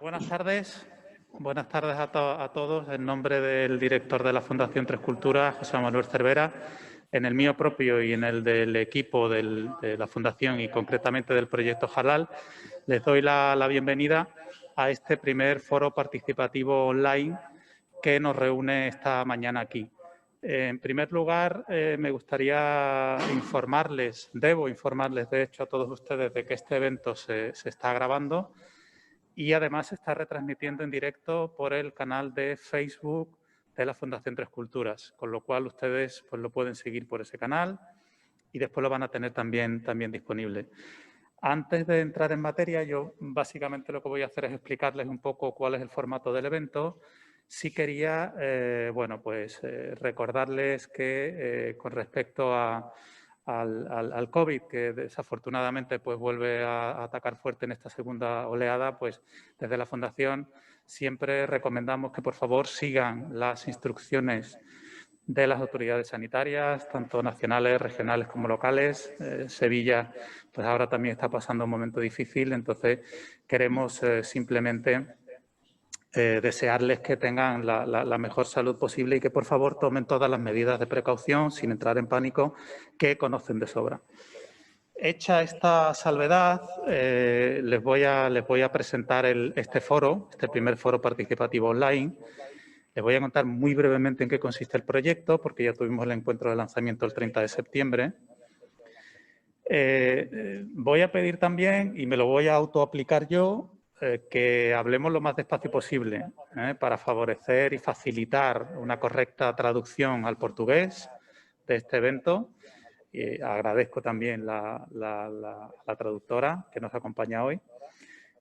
Buenas tardes. Buenas tardes a todos. En nombre del director de la Fundación Tres Culturas, José Manuel Cervera, en el mío propio y en el del equipo de la Fundación y concretamente del proyecto Halal, les doy la bienvenida a este primer foro participativo online que nos reúne esta mañana aquí. En primer lugar, me gustaría debo informarles de hecho a todos ustedes de que este evento se está grabando y además se está retransmitiendo en directo por el canal de Facebook de la Fundación Tres Culturas, con lo cual ustedes pues, lo pueden seguir por ese canal y después lo van a tener también disponible. Antes de entrar en materia, yo básicamente lo que voy a hacer es explicarles un poco cuál es el formato del evento. Sí quería, recordarles que con respecto al COVID, que desafortunadamente pues, vuelve a atacar fuerte en esta segunda oleada, pues desde la Fundación siempre recomendamos que por favor sigan las instrucciones de las autoridades sanitarias, tanto nacionales, regionales como locales. Sevilla, pues ahora también está pasando un momento difícil, entonces queremos simplemente desearles que tengan la mejor salud posible y que por favor tomen todas las medidas de precaución sin entrar en pánico que conocen de sobra. Hecha esta salvedad, les voy a presentar este primer foro participativo online. Les voy a contar muy brevemente en qué consiste el proyecto, porque ya tuvimos el encuentro de lanzamiento el 30 de septiembre. Voy a pedir también, y me lo voy a autoaplicar yo, que hablemos lo más despacio posible para favorecer y facilitar una correcta traducción al portugués de este evento. Y agradezco también la traductora que nos acompaña hoy.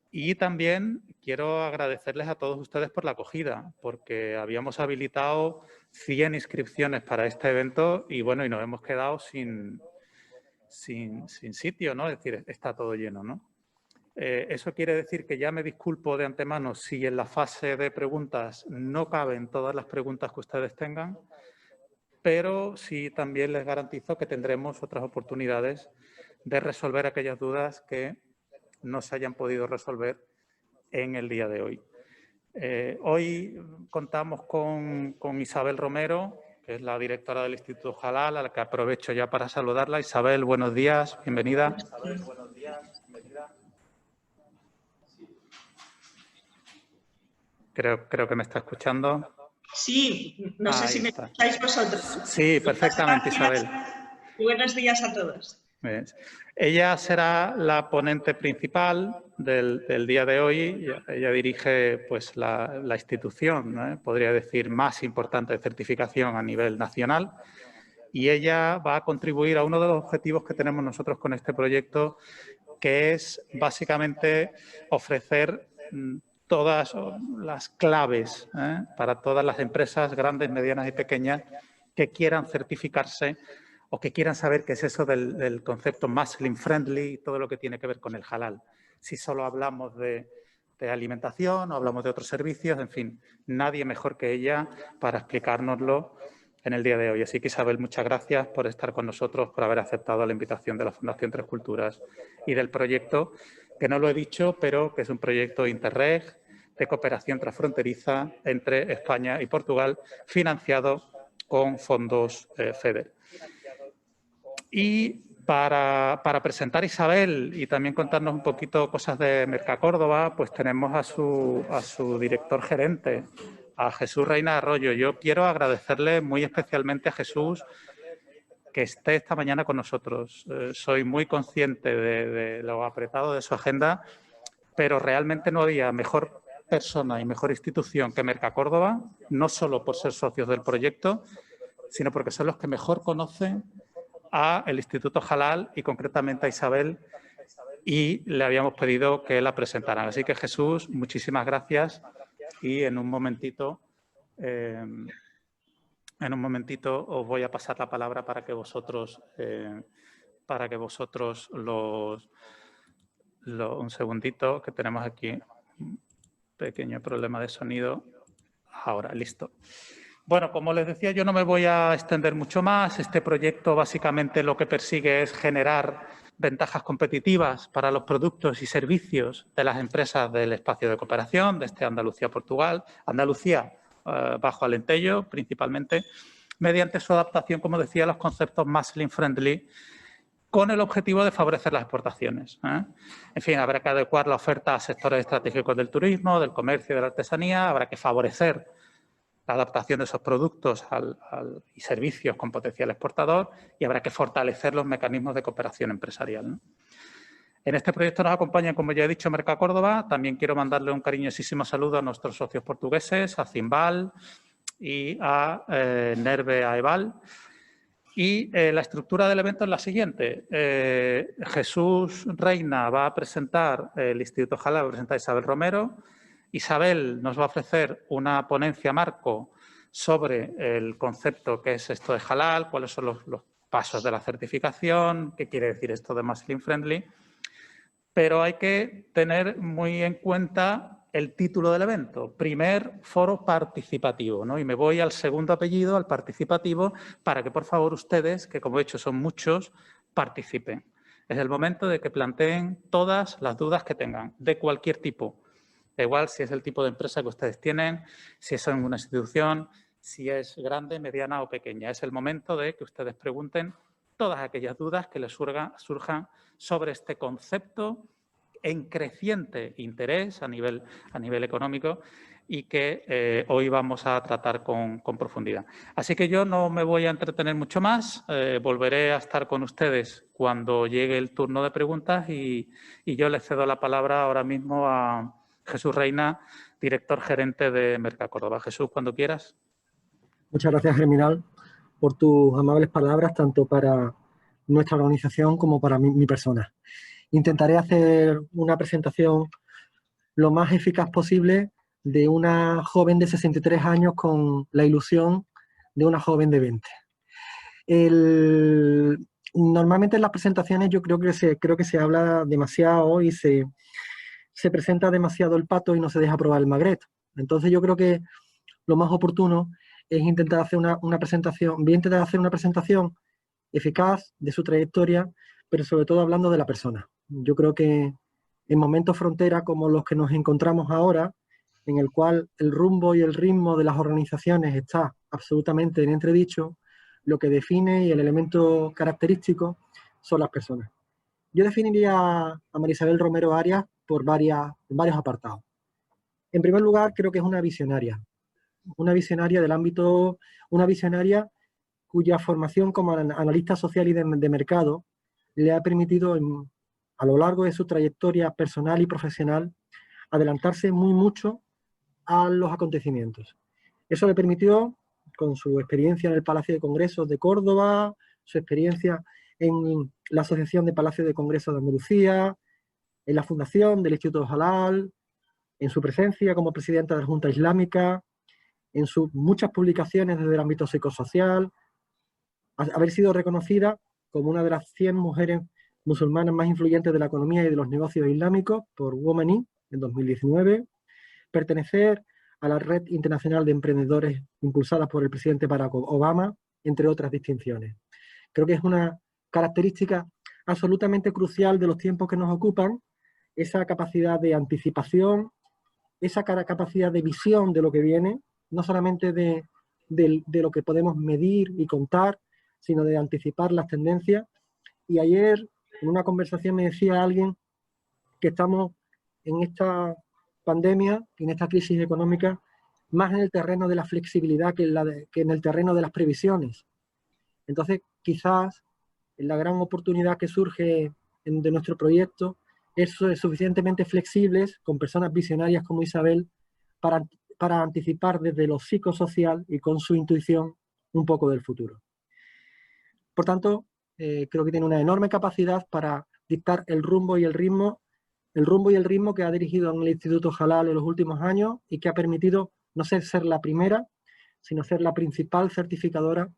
Y también quiero agradecerles a todos ustedes por la acogida, porque habíamos habilitado 100 inscripciones para este evento y, bueno, y nos hemos quedado sin sitio, ¿no? Es decir, está todo lleno, ¿no? Eso quiere decir que ya me disculpo de antemano si en la fase de preguntas no caben todas las preguntas que ustedes tengan, pero sí también les garantizo que tendremos otras oportunidades de resolver aquellas dudas que no se hayan podido resolver en el día de hoy. Hoy contamos con Isabel Romero, que es la directora del Instituto Halal, a la que aprovecho ya para saludarla. Isabel, buenos días, bienvenida. Creo que me está escuchando. Sí, no sé si me escucháis vosotros. Sí, perfectamente, Isabel. Y buenos días a todos. Ella será la ponente principal del día de hoy. Ella dirige pues, la institución, podría decir, más importante de certificación a nivel nacional. Y ella va a contribuir a uno de los objetivos que tenemos nosotros con este proyecto, que es básicamente ofrecer todas las claves para todas las empresas grandes, medianas y pequeñas que quieran certificarse o que quieran saber qué es eso del concepto Muslim Friendly y todo lo que tiene que ver con el halal. Si solo hablamos de alimentación o hablamos de otros servicios, en fin, nadie mejor que ella para explicárnoslo en el día de hoy. Así que, Isabel, muchas gracias por estar con nosotros, por haber aceptado la invitación de la Fundación Tres Culturas y del proyecto, que no lo he dicho, pero que es un proyecto Interreg de cooperación transfronteriza entre España y Portugal, financiado con fondos FEDER. Y para presentar a Isabel y también contarnos un poquito cosas de Mercacórdoba, pues tenemos a su director gerente, a Jesús Reina Arroyo. Yo quiero agradecerle muy especialmente a Jesús que esté esta mañana con nosotros. Soy muy consciente de lo apretado de su agenda, pero realmente no había mejor persona y mejor institución que Mercacórdoba, no solo por ser socios del proyecto, sino porque son los que mejor conocen al Instituto Halal y concretamente a Isabel, y le habíamos pedido que la presentaran. Así que, Jesús, muchísimas gracias y en un momentito os voy a pasar la palabra para que vosotros un segundito, que tenemos aquí un pequeño problema de sonido. Ahora, listo. Bueno, como les decía, yo no me voy a extender mucho más. Este proyecto básicamente lo que persigue es generar ventajas competitivas para los productos y servicios de las empresas del espacio de cooperación, de este Andalucía-Portugal, Andalucía bajo Alentejo principalmente, mediante su adaptación, como decía, a los conceptos Muslim-friendly, con el objetivo de favorecer las exportaciones. En fin, habrá que adecuar la oferta a sectores estratégicos del turismo, del comercio y de la artesanía, habrá que favorecer la adaptación de esos productos y servicios con potencial exportador y habrá que fortalecer los mecanismos de cooperación empresarial, ¿no? En este proyecto nos acompaña, como ya he dicho, Merca Córdoba. También quiero mandarle un cariñosísimo saludo a nuestros socios portugueses, a Zimbal y a Nerve Aeval. Y la estructura del evento es la siguiente. Jesús Reina va a presentar, el Instituto Jalal va a presentar a Isabel Romero. Isabel nos va a ofrecer una ponencia marco sobre el concepto que es esto de Halal, cuáles son los pasos de la certificación, qué quiere decir esto de Muslim Friendly. Pero hay que tener muy en cuenta el título del evento, primer foro participativo, ¿no? Y me voy al segundo apellido, al participativo, para que por favor ustedes, que como he dicho son muchos, participen. Es el momento de que planteen todas las dudas que tengan, de cualquier tipo. Da igual si es el tipo de empresa que ustedes tienen, si es en una institución, si es grande, mediana o pequeña. Es el momento de que ustedes pregunten todas aquellas dudas que les surjan sobre este concepto en creciente interés a nivel económico y que hoy vamos a tratar con profundidad. Así que yo no me voy a entretener mucho más, volveré a estar con ustedes cuando llegue el turno de preguntas y yo les cedo la palabra ahora mismo a Jesús Reina, director gerente de Merca Córdoba. Jesús, cuando quieras. Muchas gracias, Germinal, por tus amables palabras, tanto para nuestra organización como para mi persona. Intentaré hacer una presentación lo más eficaz posible de una joven de 63 años con la ilusión de una joven de 20. Normalmente en las presentaciones yo creo que se habla demasiado y se presenta demasiado el pato y no se deja probar el magret. Entonces yo creo que lo más oportuno es intentar hacer una presentación eficaz de su trayectoria, pero sobre todo hablando de la persona. Yo creo que en momentos frontera como los que nos encontramos ahora, en el cual el rumbo y el ritmo de las organizaciones está absolutamente en entredicho, lo que define y el elemento característico son las personas. Yo definiría a María Isabel Romero Arias por varios apartados. En primer lugar, creo que es una visionaria del ámbito, una visionaria cuya formación como analista social y de mercado le ha permitido a lo largo de su trayectoria personal y profesional adelantarse mucho a los acontecimientos. Eso le permitió, con su experiencia en el Palacio de Congresos de Córdoba, su experiencia en la Asociación de Palacios de Congresos de Andalucía, en la fundación del Instituto Halal, en su presencia como presidenta de la Junta Islámica, en sus muchas publicaciones desde el ámbito psicosocial, haber sido reconocida como una de las 100 mujeres musulmanas más influyentes de la economía y de los negocios islámicos por Woman en 2019, pertenecer a la Red Internacional de Emprendedores impulsada por el presidente Barack Obama, entre otras distinciones. Creo que es una característica absolutamente crucial de los tiempos que nos ocupan, esa capacidad de anticipación, esa capacidad de visión de lo que viene, no solamente de lo que podemos medir y contar, sino de anticipar las tendencias. Y ayer, en una conversación, me decía alguien que estamos en esta pandemia, en esta crisis económica, más en el terreno de la flexibilidad que en el terreno de las previsiones. Entonces, quizás la gran oportunidad que surge de nuestro proyecto es suficientemente flexibles, con personas visionarias como Isabel, para anticipar desde lo psicosocial y con su intuición un poco del futuro. Por tanto, creo que tiene una enorme capacidad para dictar el rumbo y el ritmo que ha dirigido en el Instituto Halal en los últimos años y que ha permitido no ser la primera, sino ser la principal certificadora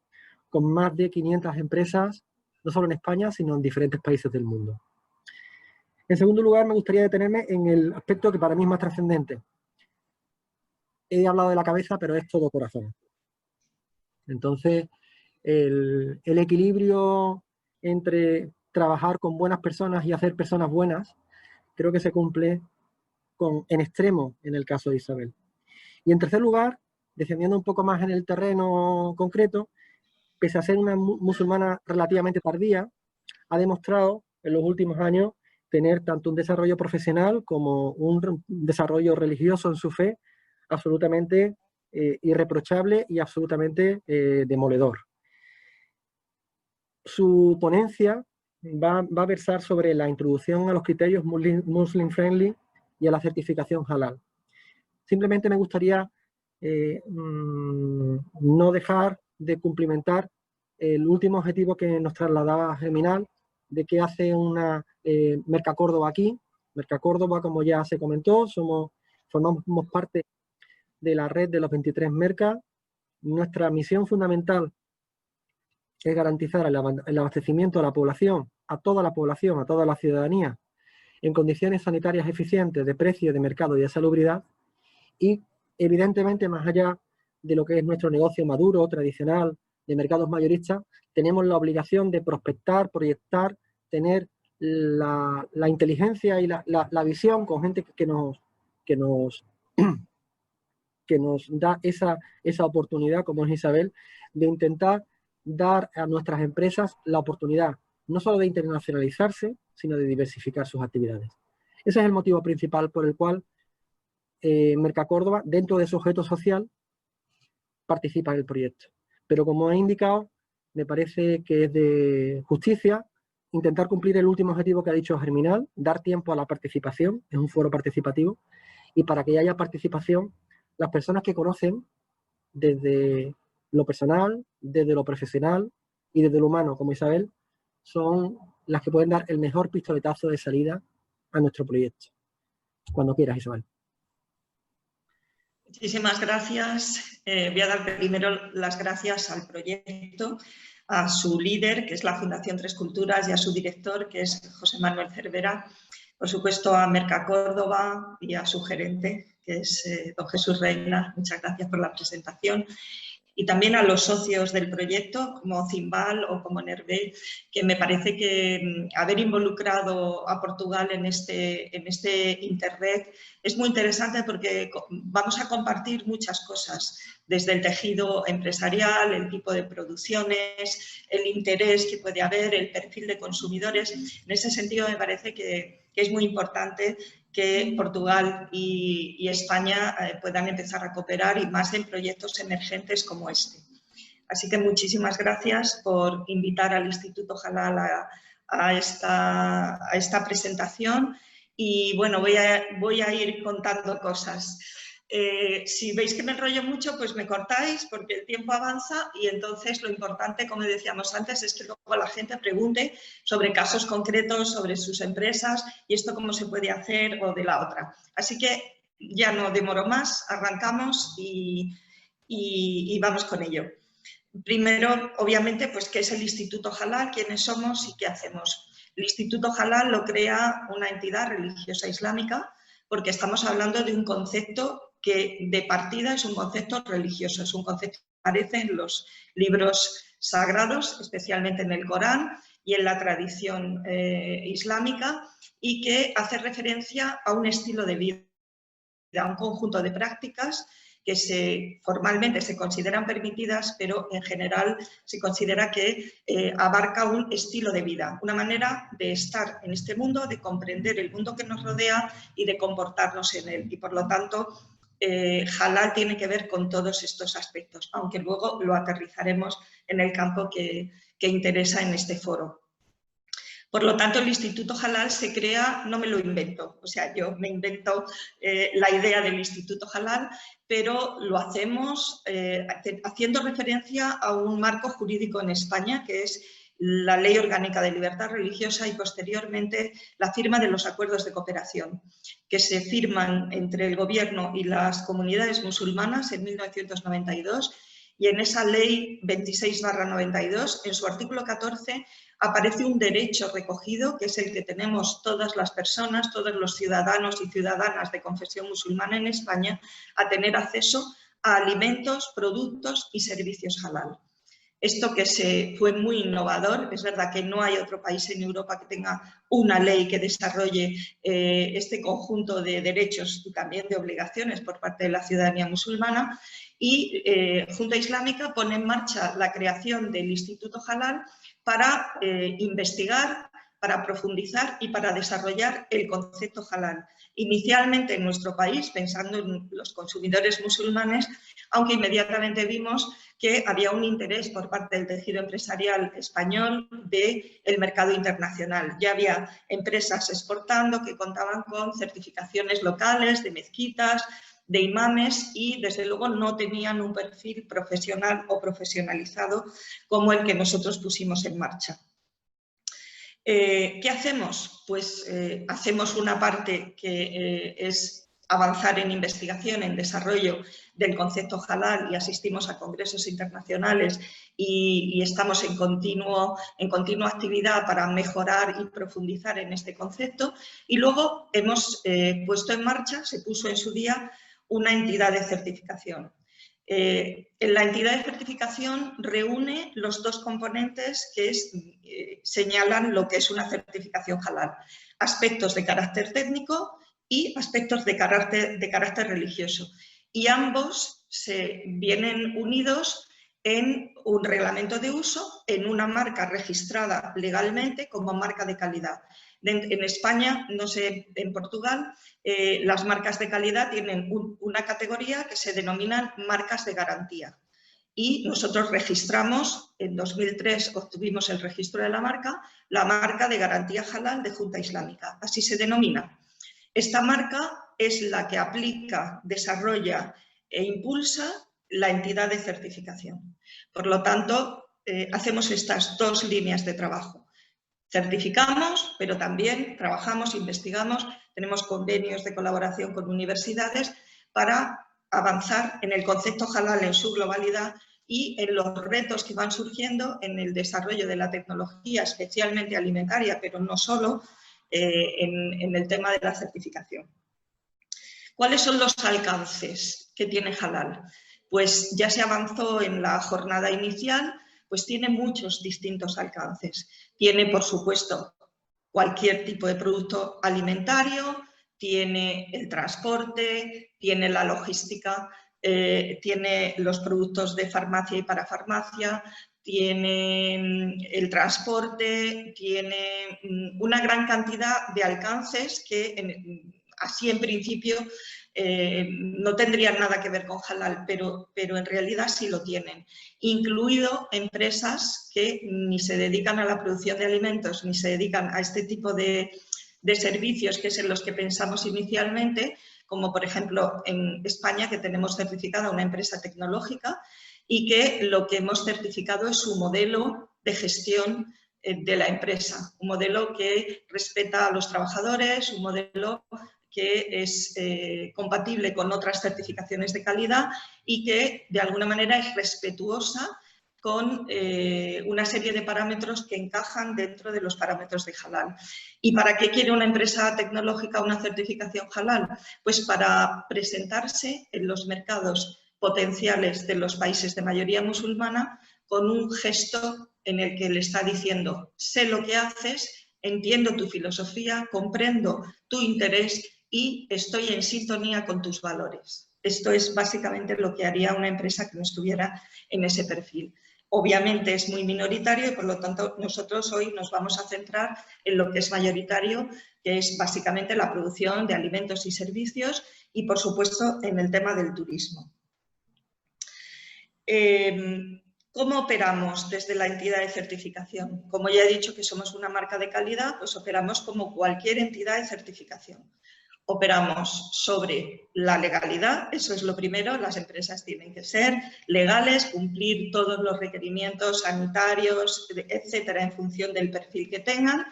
con más de 500 empresas, no solo en España, sino en diferentes países del mundo. En segundo lugar, me gustaría detenerme en el aspecto que para mí es más trascendente. He hablado de la cabeza, pero es todo corazón. Entonces, el equilibrio entre trabajar con buenas personas y hacer personas buenas, creo que se cumple en extremo en el caso de Isabel. Y en tercer lugar, descendiendo un poco más en el terreno concreto, pese a ser una musulmana relativamente tardía, ha demostrado en los últimos años tener tanto un desarrollo profesional como un desarrollo religioso en su fe absolutamente irreprochable y absolutamente demoledor. Su ponencia va a versar sobre la introducción a los criterios Muslim Friendly y a la certificación halal. Simplemente me gustaría no dejar de cumplimentar el último objetivo que nos trasladaba Germinal, de que hace una Mercacórdoba aquí. Mercacórdoba, como ya se comentó, formamos parte de la red de los 23 Mercas. Nuestra misión fundamental es garantizar el abastecimiento a la población, a toda la ciudadanía, en condiciones sanitarias eficientes, de precio, de mercado y de salubridad. Y evidentemente, más allá de lo que es nuestro negocio maduro, tradicional, de mercados mayoristas, tenemos la obligación de prospectar, proyectar, tener la inteligencia y la visión con gente que nos da esa oportunidad, como es Isabel, de intentar dar a nuestras empresas la oportunidad no solo de internacionalizarse, sino de diversificar sus actividades. Ese es el motivo principal por el cual Mercacórdoba, dentro de su objeto social, participa en el proyecto. Pero como he indicado, me parece que es de justicia intentar cumplir el último objetivo que ha dicho Germinal, dar tiempo a la participación, es un foro participativo, y para que haya participación, las personas que conocen desde lo personal, desde lo profesional y desde lo humano, como Isabel, son las que pueden dar el mejor pistoletazo de salida a nuestro proyecto. Cuando quieras, Isabel. Muchísimas gracias. Voy a dar primero las gracias al proyecto, a su líder, que es la Fundación Tres Culturas, y a su director, que es José Manuel Cervera. Por supuesto, a Mercacórdoba y a su gerente, que es don Jesús Reina. Muchas gracias por la presentación. Y también a los socios del proyecto, como Cimbal o como Nervé, que me parece que haber involucrado a Portugal en este Interreg es muy interesante porque vamos a compartir muchas cosas, desde el tejido empresarial, el tipo de producciones, el interés que puede haber, el perfil de consumidores. En ese sentido, me parece que es muy importante que Portugal y España puedan empezar a cooperar, y más en proyectos emergentes como este. Así que muchísimas gracias por invitar al Instituto Halal a esta presentación, y bueno, voy a ir contando cosas. Si veis que me enrollo mucho, pues me cortáis porque el tiempo avanza, y entonces lo importante, como decíamos antes, es que luego la gente pregunte sobre casos concretos, sobre sus empresas y esto cómo se puede hacer o de la otra. Así que ya no demoro más, arrancamos y vamos con ello. Primero, obviamente, pues qué es el Instituto Halal, quiénes somos y qué hacemos. El Instituto Halal lo crea una entidad religiosa islámica, porque estamos hablando de un concepto que de partida es un concepto religioso, es un concepto que aparece en los libros sagrados, especialmente en el Corán y en la tradición islámica, y que hace referencia a un estilo de vida, a un conjunto de prácticas que formalmente se consideran permitidas, pero en general se considera que abarca un estilo de vida, una manera de estar en este mundo, de comprender el mundo que nos rodea y de comportarnos en él. Y por lo tanto, halal tiene que ver con todos estos aspectos, aunque luego lo aterrizaremos en el campo que interesa en este foro. Por lo tanto, el Instituto Halal se crea, no me lo invento, o sea, yo me invento la idea del Instituto Halal, pero lo hacemos haciendo referencia a un marco jurídico en España, que es la Ley Orgánica de Libertad Religiosa, y posteriormente la firma de los acuerdos de cooperación, que se firman entre el Gobierno y las comunidades musulmanas en 1992, y en esa Ley 26/92, en su artículo 14, aparece un derecho recogido, que es el que tenemos todas las personas, todos los ciudadanos y ciudadanas de confesión musulmana en España, a tener acceso a alimentos, productos y servicios halal. Esto que fue muy innovador, es verdad que no hay otro país en Europa que tenga una ley que desarrolle este conjunto de derechos y también de obligaciones por parte de la ciudadanía musulmana, y Junta Islámica pone en marcha la creación del Instituto Halal para investigar, para profundizar y para desarrollar el concepto halal. Inicialmente en nuestro país, pensando en los consumidores musulmanes, aunque inmediatamente vimos que había un interés por parte del tejido empresarial español del mercado internacional. Ya había empresas exportando que contaban con certificaciones locales de mezquitas, de imames, y desde luego no tenían un perfil profesional o profesionalizado como el que nosotros pusimos en marcha. ¿Qué hacemos? Pues hacemos una parte que es avanzar en investigación, en desarrollo del concepto halal, y asistimos a congresos internacionales y estamos en continua actividad para mejorar y profundizar en este concepto. Y luego hemos puesto en marcha, se puso en su día, una entidad de certificación. La entidad de certificación reúne los dos componentes que señalan lo que es una certificación halal: aspectos de carácter técnico y aspectos de carácter religioso. Y ambos se vienen unidos en un reglamento de uso, en una marca registrada legalmente como marca de calidad. En España, no sé, en Portugal, las marcas de calidad tienen una categoría que se denominan marcas de garantía. Y nosotros registramos, en 2003 obtuvimos el registro de la marca de garantía halal de Junta Islámica, así se denomina. Esta marca es la que aplica, desarrolla e impulsa la entidad de certificación. Por lo tanto, hacemos estas dos líneas de trabajo. Certificamos, pero también trabajamos, investigamos, tenemos convenios de colaboración con universidades para avanzar en el concepto halal en su globalidad y en los retos que van surgiendo en el desarrollo de la tecnología, especialmente alimentaria, pero no solo, en el tema de la certificación. ¿Cuáles son los alcances que tiene halal? Pues ya se avanzó en la jornada inicial, pues tiene muchos distintos alcances. Tiene, por supuesto, cualquier tipo de producto alimentario, tiene el transporte, tiene la logística, tiene los productos de farmacia y para farmacia, tiene el transporte, tiene una gran cantidad de alcances que así en principio no tendrían nada que ver con halal, pero en realidad sí lo tienen, incluido empresas que ni se dedican a la producción de alimentos ni se dedican a este tipo de servicios que es en los que pensamos inicialmente, como por ejemplo en España, que tenemos certificada una empresa tecnológica y que lo que hemos certificado es su modelo de gestión de la empresa, un modelo que respeta a los trabajadores, un modelo que es compatible con otras certificaciones de calidad y que de alguna manera es respetuosa con una serie de parámetros que encajan dentro de los parámetros de halal. ¿Y para qué quiere una empresa tecnológica una certificación halal? Pues para presentarse en los mercados potenciales de los países de mayoría musulmana con un gesto en el que le está diciendo: sé lo que haces, entiendo tu filosofía, comprendo tu interés y estoy en sintonía con tus valores. Esto es básicamente lo que haría una empresa que no estuviera en ese perfil. Obviamente es muy minoritario y por lo tanto nosotros hoy nos vamos a centrar en lo que es mayoritario, que es básicamente la producción de alimentos y servicios y por supuesto en el tema del turismo. ¿Cómo operamos desde la entidad de certificación? Como ya he dicho que somos una marca de calidad, pues operamos como cualquier entidad de certificación. Operamos sobre la legalidad, eso es lo primero, las empresas tienen que ser legales, cumplir todos los requerimientos sanitarios, etcétera, en función del perfil que tengan.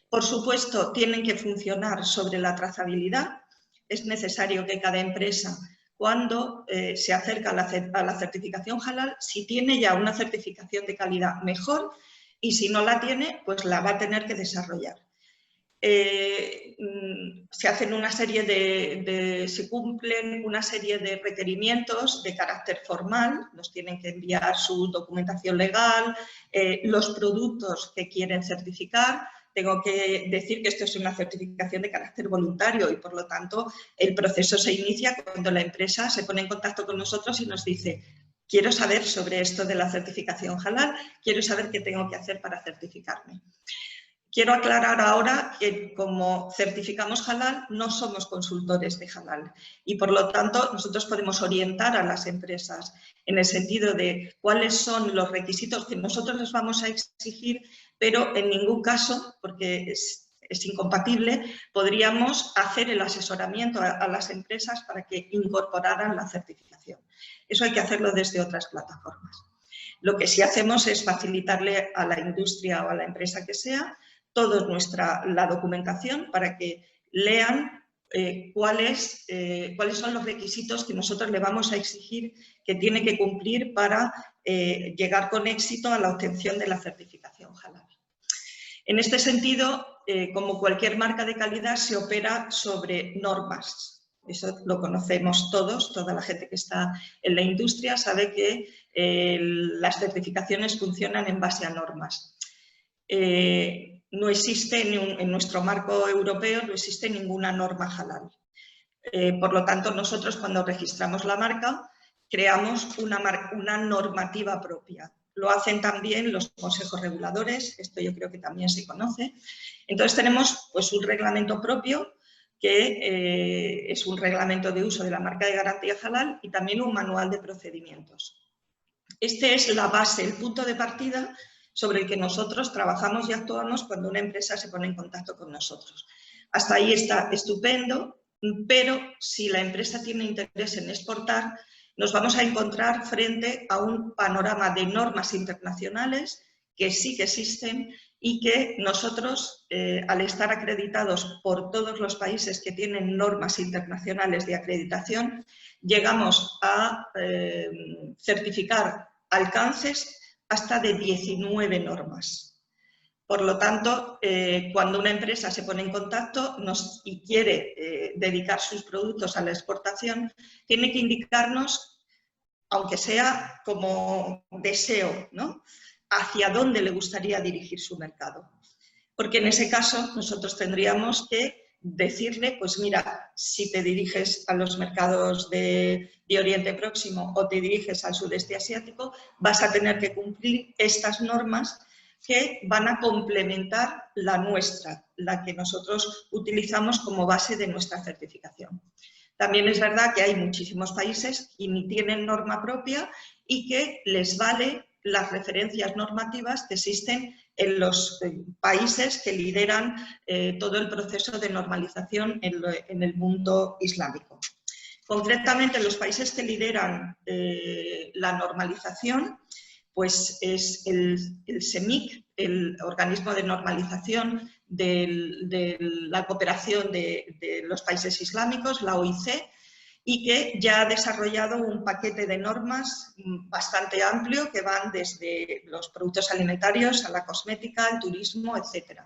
Por supuesto, tienen que funcionar sobre la trazabilidad. Es necesario que cada empresa, cuando se acerca a la certificación halal, si tiene ya una certificación de calidad, mejor, y si no la tiene, pues la va a tener que desarrollar. se hacen una serie se cumplen una serie de requerimientos de carácter formal, nos tienen que enviar su documentación legal, los productos que quieren certificar. Tengo que decir que esto es una certificación de carácter voluntario y, por lo tanto, el proceso se inicia cuando la empresa se pone en contacto con nosotros y nos dice: quiero saber sobre esto de la certificación halal, quiero saber qué tengo que hacer para certificarme. Quiero aclarar ahora que, como certificamos halal, no somos consultores de halal y, por lo tanto, nosotros podemos orientar a las empresas en el sentido de cuáles son los requisitos que nosotros les vamos a exigir, pero en ningún caso, porque es incompatible, podríamos hacer el asesoramiento a las empresas para que incorporaran la certificación. Eso hay que hacerlo desde otras plataformas. Lo que sí hacemos es facilitarle a la industria o a la empresa que sea toda la documentación para que lean cuáles son los requisitos que nosotros le vamos a exigir que tiene que cumplir para llegar con éxito a la obtención de la certificación halal. En este sentido, como cualquier marca de calidad, se opera sobre normas. Eso lo conocemos todos, toda la gente que está en la industria sabe que las certificaciones funcionan en base a normas. No existe en nuestro marco europeo, no existe ninguna norma halal. Por lo tanto, nosotros, cuando registramos la marca, creamos una normativa propia. Lo hacen también los consejos reguladores, esto yo creo que también se conoce. Entonces tenemos pues un reglamento propio que es un reglamento de uso de la marca de garantía halal y también un manual de procedimientos. Este es la base, el punto de partida sobre el que nosotros trabajamos y actuamos cuando una empresa se pone en contacto con nosotros. Hasta ahí está estupendo, pero si la empresa tiene interés en exportar, nos vamos a encontrar frente a un panorama de normas internacionales que sí que existen y que nosotros, al estar acreditados por todos los países que tienen normas internacionales de acreditación, llegamos a certificar alcances hasta de 19 normas. Por lo tanto, cuando una empresa se pone en contacto y quiere dedicar sus productos a la exportación, tiene que indicarnos, aunque sea como deseo, ¿no?, hacia dónde le gustaría dirigir su mercado. Porque en ese caso nosotros tendríamos que decirle, pues mira, si te diriges a los mercados de Oriente Próximo o te diriges al sudeste asiático, vas a tener que cumplir estas normas que van a complementar la nuestra, la que nosotros utilizamos como base de nuestra certificación. También es verdad que hay muchísimos países que ni tienen norma propia y que les vale las referencias normativas que existen en los países que lideran todo el proceso de normalización en el mundo islámico. Concretamente, los países que lideran la normalización, pues es el SEMIC, el organismo de normalización de la cooperación de los países islámicos, la OIC, y que ya ha desarrollado un paquete de normas bastante amplio que van desde los productos alimentarios a la cosmética, al turismo, etc.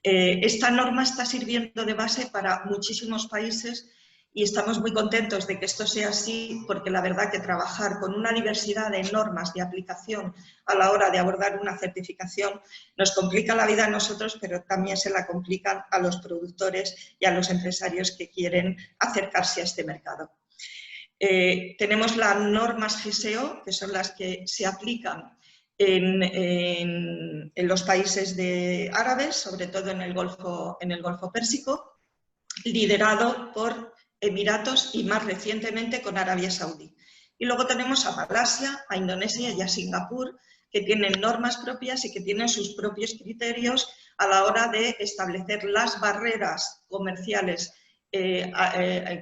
Esta norma está sirviendo de base para muchísimos países y estamos muy contentos de que esto sea así, porque la verdad que trabajar con una diversidad de normas de aplicación a la hora de abordar una certificación nos complica la vida a nosotros, pero también se la complican a los productores y a los empresarios que quieren acercarse a este mercado. Tenemos las normas GSEO, que son las que se aplican en los países árabes, sobre todo en el Golfo Pérsico, liderado por Emiratos y más recientemente con Arabia Saudí. Y luego tenemos a Malasia, a Indonesia y a Singapur, que tienen normas propias y que tienen sus propios criterios a la hora de establecer las barreras comerciales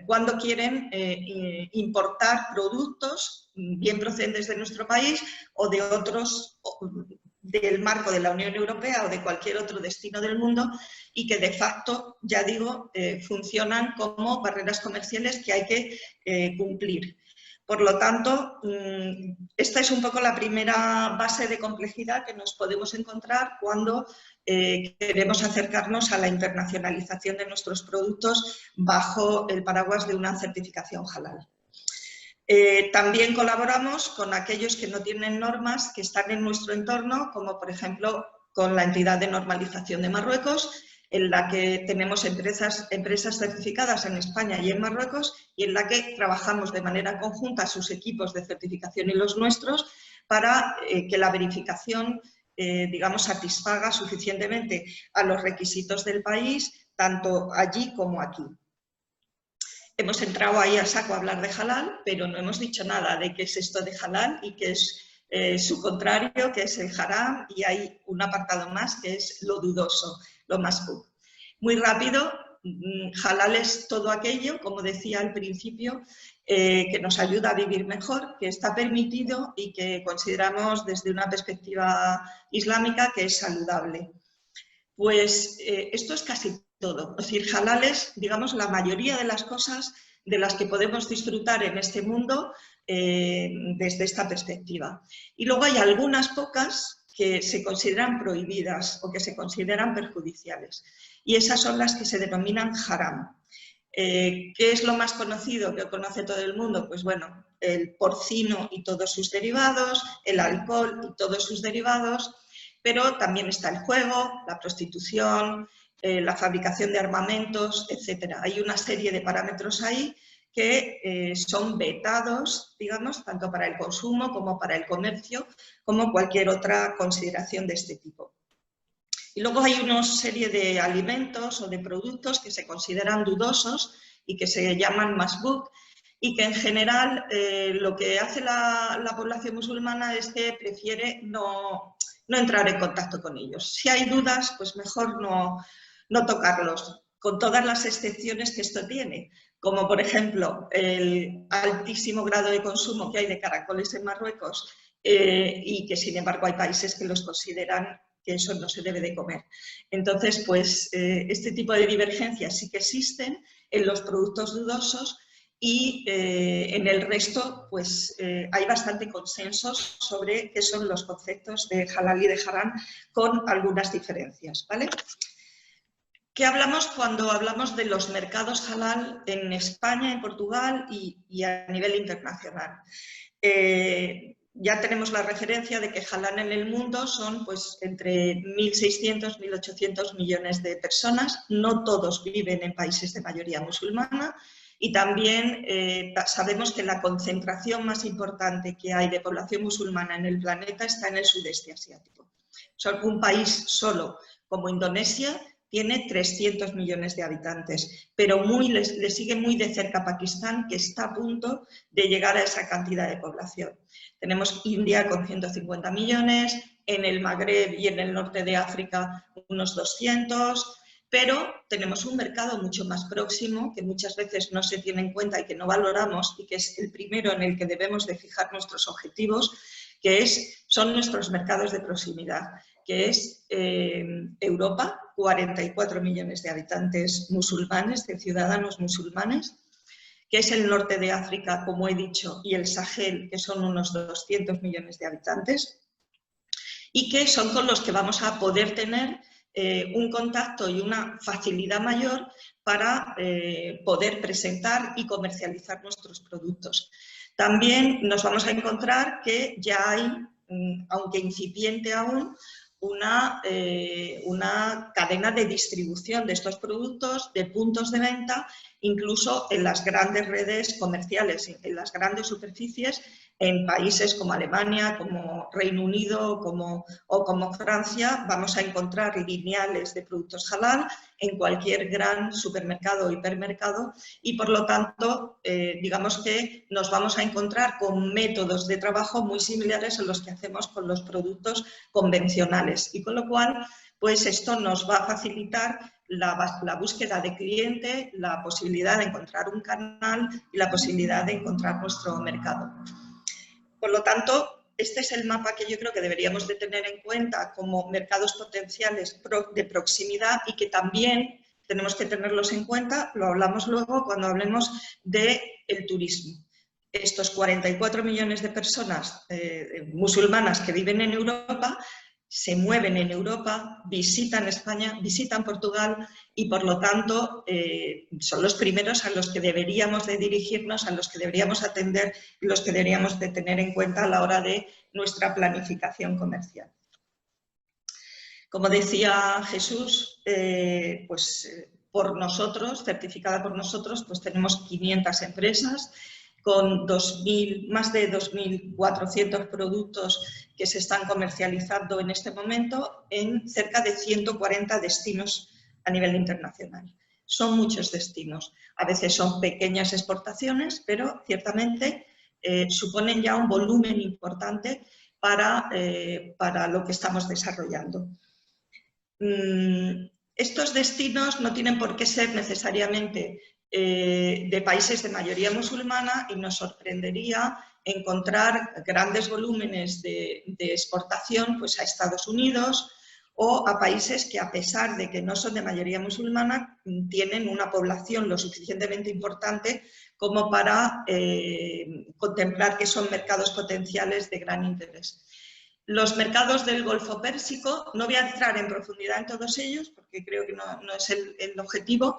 cuando quieren importar productos bien procedentes de nuestro país o de otros del marco de la Unión Europea o de cualquier otro destino del mundo y que de facto, ya digo, funcionan como barreras comerciales que hay que cumplir. Por lo tanto, esta es un poco la primera base de complejidad que nos podemos encontrar cuando queremos acercarnos a la internacionalización de nuestros productos bajo el paraguas de una certificación halal. También colaboramos con aquellos que no tienen normas que están en nuestro entorno, como por ejemplo con la entidad de normalización de Marruecos, en la que tenemos empresas certificadas en España y en Marruecos, y en la que trabajamos de manera conjunta sus equipos de certificación y los nuestros para que la verificación, digamos, satisfaga suficientemente a los requisitos del país, tanto allí como aquí. Hemos entrado ahí a saco a hablar de halal, pero no hemos dicho nada de qué es esto de halal y qué es su contrario, que es el haram, y hay un apartado más que es lo dudoso, lo masbuk. Muy rápido, halal es todo aquello, como decía al principio, que nos ayuda a vivir mejor, que está permitido y que consideramos desde una perspectiva islámica que es saludable. Pues esto es casi todo. Es decir, halal es, digamos, la mayoría de las cosas de las que podemos disfrutar en este mundo desde esta perspectiva. Y luego hay algunas pocas que se consideran prohibidas o que se consideran perjudiciales. Y esas son las que se denominan haram. ¿Qué es lo más conocido que conoce todo el mundo? Pues bueno, el porcino y todos sus derivados, el alcohol y todos sus derivados, pero también está el juego, la prostitución, la fabricación de armamentos, etc. Hay una serie de parámetros ahí que son vetados, digamos, tanto para el consumo como para el comercio, como cualquier otra consideración de este tipo. Y luego hay una serie de alimentos o de productos que se consideran dudosos y que se llaman masbuk, y que en general lo que hace la población musulmana es que prefiere no entrar en contacto con ellos. Si hay dudas, pues mejor no tocarlos, con todas las excepciones que esto tiene, como por ejemplo el altísimo grado de consumo que hay de caracoles en Marruecos y que sin embargo hay países que los consideran que eso no se debe de comer. Entonces, pues este tipo de divergencias sí que existen en los productos dudosos y en el resto pues hay bastante consenso sobre qué son los conceptos de halal y de haram, con algunas diferencias, ¿vale? ¿Qué hablamos cuando hablamos de los mercados halal en España, en Portugal y a nivel internacional? Ya tenemos la referencia de que halal en el mundo son pues, entre 1.600 y 1.800 millones de personas. No todos viven en países de mayoría musulmana. Y también sabemos que la concentración más importante que hay de población musulmana en el planeta está en el sudeste asiático. Solo un país solo, como Indonesia, tiene 300 millones de habitantes, pero le sigue muy de cerca Pakistán, que está a punto de llegar a esa cantidad de población. Tenemos India con 150 millones, en el Magreb y en el norte de África unos 200, pero tenemos un mercado mucho más próximo que muchas veces no se tiene en cuenta y que no valoramos, y que es el primero en el que debemos de fijar nuestros objetivos, que son nuestros mercados de proximidad, que es Europa, 44 millones de habitantes musulmanes, de ciudadanos musulmanes, que es el norte de África, como he dicho, y el Sahel, que son unos 200 millones de habitantes, y que son con los que vamos a poder tener un contacto y una facilidad mayor para poder presentar y comercializar nuestros productos. También nos vamos a encontrar que ya hay, aunque incipiente aún, una cadena de distribución de estos productos, de puntos de venta, incluso en las grandes redes comerciales, en las grandes superficies, en países como Alemania, como Reino Unido o como Francia. Vamos a encontrar lineales de productos halal en cualquier gran supermercado o hipermercado, y por lo tanto digamos que nos vamos a encontrar con métodos de trabajo muy similares a los que hacemos con los productos convencionales, y con lo cual pues esto nos va a facilitar la búsqueda de cliente, la posibilidad de encontrar un canal y la posibilidad de encontrar nuestro mercado. Por lo tanto, este es el mapa que yo creo que deberíamos de tener en cuenta como mercados potenciales de proximidad, y que también tenemos que tenerlos en cuenta, lo hablamos luego cuando hablemos del turismo. estos 44 millones de personas musulmanas que viven en Europa se mueven en Europa, visitan España, visitan Portugal y por lo tanto son los primeros a los que deberíamos de dirigirnos, a los que deberíamos atender y los que deberíamos de tener en cuenta a la hora de nuestra planificación comercial. Como decía Jesús, por nosotros, certificada por nosotros, pues tenemos 500 empresas con más de 2.400 productos que se están comercializando en este momento en cerca de 140 destinos a nivel internacional. Son muchos destinos, a veces son pequeñas exportaciones, pero ciertamente suponen ya un volumen importante para lo que estamos desarrollando. Estos destinos no tienen por qué ser necesariamente de países de mayoría musulmana y nos sorprendería encontrar grandes volúmenes de exportación pues, a Estados Unidos o a países que, a pesar de que no son de mayoría musulmana, tienen una población lo suficientemente importante como para contemplar que son mercados potenciales de gran interés. Los mercados del Golfo Pérsico, no voy a entrar en profundidad en todos ellos porque creo que no es el objetivo.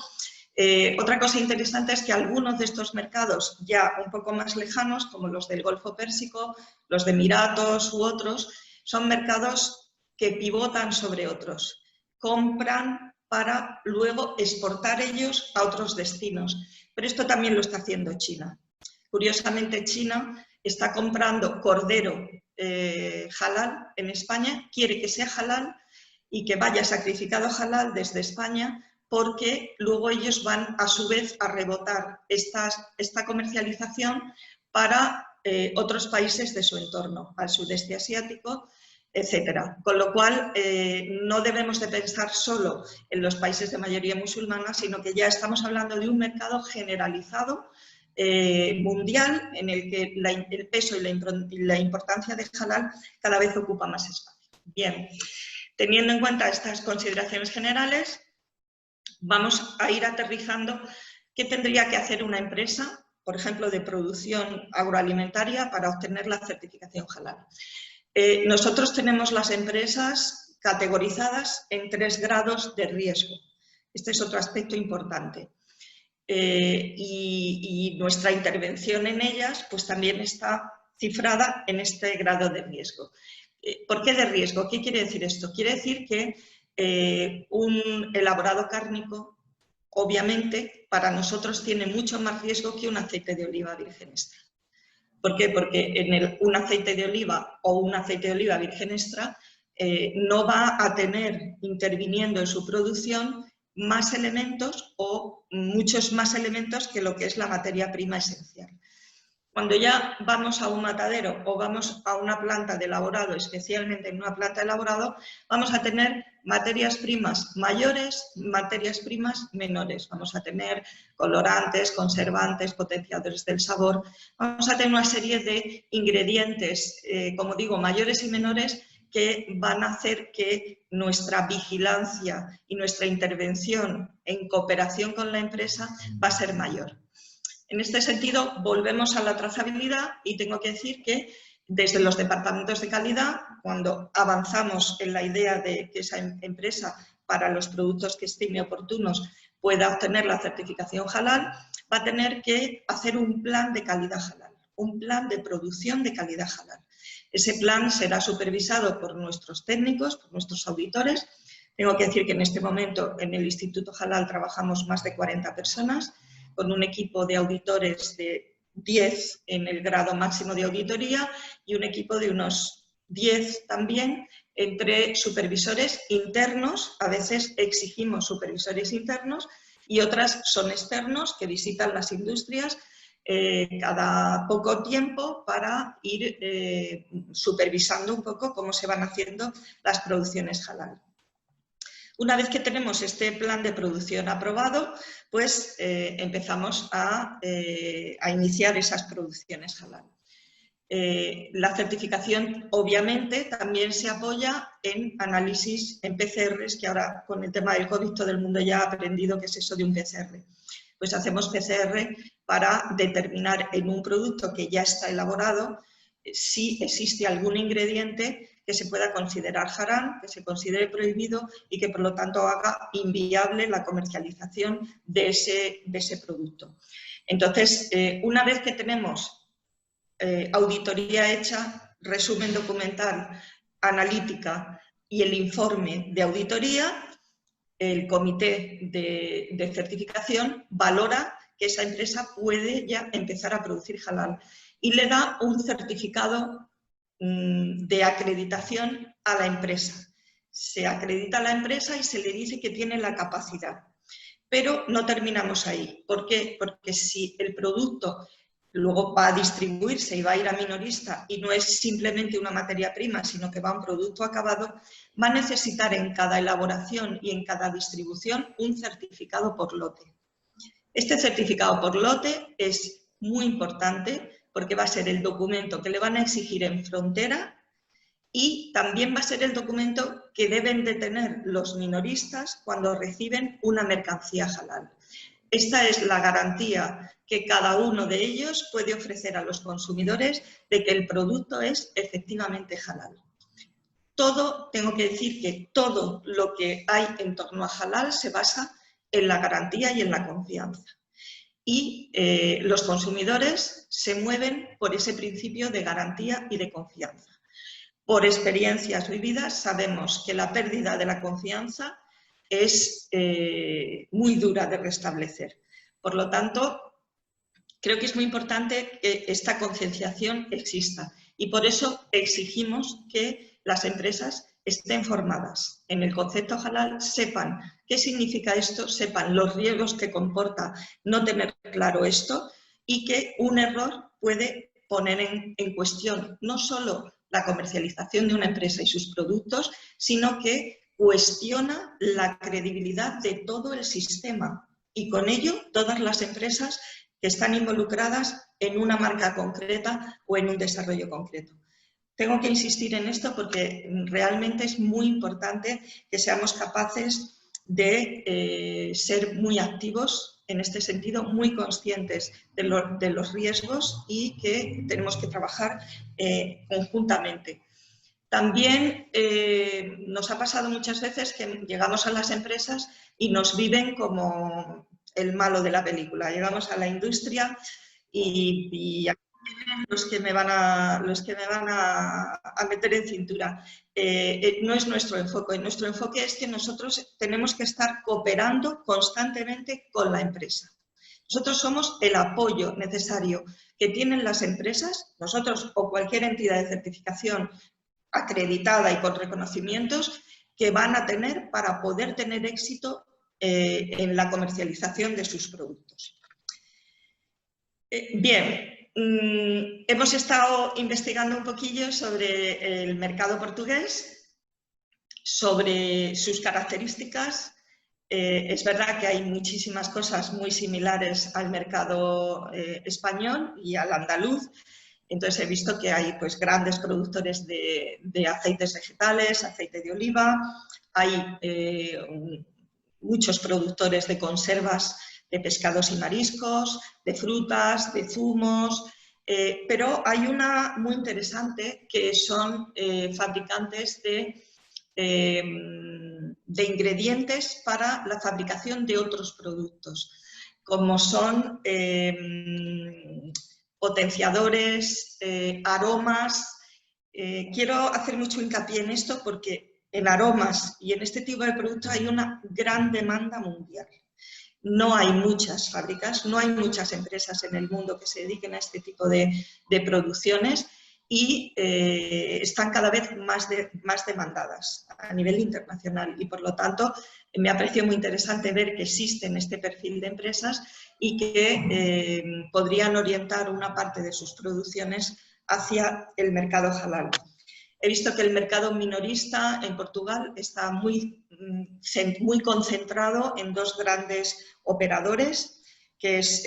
Otra cosa interesante es que algunos de estos mercados ya un poco más lejanos, como los del Golfo Pérsico, los de Emiratos u otros, son mercados que pivotan sobre otros, compran para luego exportar ellos a otros destinos. Pero esto también lo está haciendo China. Curiosamente, China está comprando cordero halal en España, quiere que sea halal y que vaya sacrificado halal desde España, porque luego ellos van a su vez a rebotar esta comercialización para otros países de su entorno, al sudeste asiático, etcétera. Con lo cual, no debemos de pensar solo en los países de mayoría musulmana, sino que ya estamos hablando de un mercado generalizado mundial en el que el peso y la importancia de halal cada vez ocupa más espacio. Bien, teniendo en cuenta estas consideraciones generales, vamos a ir aterrizando qué tendría que hacer una empresa, por ejemplo, de producción agroalimentaria para obtener la certificación halal. Nosotros tenemos las empresas categorizadas en 3 grados de riesgo. Este es otro aspecto importante. Y nuestra intervención en ellas pues también está cifrada en este grado de riesgo. ¿Por qué de riesgo? ¿Qué quiere decir esto? Quiere decir que un elaborado cárnico, obviamente, para nosotros tiene mucho más riesgo que un aceite de oliva virgen extra. ¿Por qué? Porque un aceite de oliva o un aceite de oliva virgen extra no va a tener interviniendo en su producción más elementos o muchos más elementos que lo que es la materia prima esencial. Cuando ya vamos a un matadero o vamos a una planta de elaborado, especialmente en una planta de elaborado, vamos a tener materias primas mayores, materias primas menores. Vamos a tener colorantes, conservantes, potenciadores del sabor. Vamos a tener una serie de ingredientes, como digo, mayores y menores, que van a hacer que nuestra vigilancia y nuestra intervención en cooperación con la empresa va a ser mayor. En este sentido, volvemos a la trazabilidad y tengo que decir que desde los departamentos de calidad, cuando avanzamos en la idea de que esa empresa, para los productos que estime oportunos, pueda obtener la certificación halal, va a tener que hacer un plan de calidad halal, un plan de producción de calidad halal. Ese plan será supervisado por nuestros técnicos, por nuestros auditores. Tengo que decir que en este momento en el Instituto Halal trabajamos más de 40 personas, con un equipo de auditores de 10 en el grado máximo de auditoría y un equipo de unos 10 también entre supervisores internos, a veces exigimos supervisores internos y otras son externos que visitan las industrias cada poco tiempo para ir supervisando un poco cómo se van haciendo las producciones halal. Una vez que tenemos este plan de producción aprobado, pues empezamos a iniciar esas producciones halal. La certificación, obviamente, también se apoya en análisis en PCRs, que ahora con el tema del COVID todo el mundo ya ha aprendido qué es eso de un PCR. Pues hacemos PCR para determinar en un producto que ya está elaborado si existe algún ingrediente que se pueda considerar haram, que se considere prohibido y que por lo tanto haga inviable la comercialización de ese producto. Entonces, una vez que tenemos auditoría hecha, resumen documental, analítica y el informe de auditoría, el comité de certificación valora que esa empresa puede ya empezar a producir halal y le da un certificado de acreditación a la empresa. Se acredita a la empresa y se le dice que tiene la capacidad. Pero no terminamos ahí. ¿Por qué? Porque si el producto luego va a distribuirse y va a ir a minorista y no es simplemente una materia prima, sino que va a un producto acabado, va a necesitar en cada elaboración y en cada distribución un certificado por lote. Este certificado por lote es muy importante porque va a ser el documento que le van a exigir en frontera y también va a ser el documento que deben de tener los minoristas cuando reciben una mercancía halal. Esta es la garantía que cada uno de ellos puede ofrecer a los consumidores de que el producto es efectivamente halal. Todo, tengo que decir que todo lo que hay en torno a halal se basa en la garantía y en la confianza. Y los consumidores se mueven por ese principio de garantía y de confianza. Por experiencias vividas sabemos que la pérdida de la confianza es muy dura de restablecer. Por lo tanto, creo que es muy importante que esta concienciación exista y por eso exigimos que las empresas estén formadas en el concepto halal, sepan qué significa esto, sepan los riesgos que comporta no tener claro esto y que un error puede poner en cuestión no solo la comercialización de una empresa y sus productos, sino que cuestiona la credibilidad de todo el sistema y con ello todas las empresas que están involucradas en una marca concreta o en un desarrollo concreto. Tengo que insistir en esto porque realmente es muy importante que seamos capaces de ser muy activos en este sentido, muy conscientes de los riesgos y que tenemos que trabajar conjuntamente. También nos ha pasado muchas veces que llegamos a las empresas y nos viven como el malo de la película. Llegamos a la industria y los que me van a meter en cintura. No es nuestro enfoque. Nuestro enfoque es que nosotros tenemos que estar cooperando constantemente con la empresa. Nosotros somos el apoyo necesario que tienen las empresas, nosotros o cualquier entidad de certificación acreditada y con reconocimientos que van a tener para poder tener éxito en la comercialización de sus productos. Bien. Hemos estado investigando un poquillo sobre el mercado portugués, sobre sus características. Es verdad que hay muchísimas cosas muy similares al mercado español y al andaluz. Entonces he visto que hay pues, grandes productores de aceites vegetales, aceite de oliva, hay muchos productores de conservas de pescados y mariscos, de frutas, de zumos, pero hay una muy interesante que son fabricantes de ingredientes para la fabricación de otros productos, como son potenciadores, aromas. Quiero hacer mucho hincapié en esto porque en aromas y en este tipo de productos hay una gran demanda mundial. No hay muchas fábricas, no hay muchas empresas en el mundo que se dediquen a este tipo de producciones y están cada vez más demandadas a nivel internacional y por lo tanto me ha parecido muy interesante ver que existen este perfil de empresas y que podrían orientar una parte de sus producciones hacia el mercado halal. He visto que el mercado minorista en Portugal está muy concentrado en dos grandes operadores, que es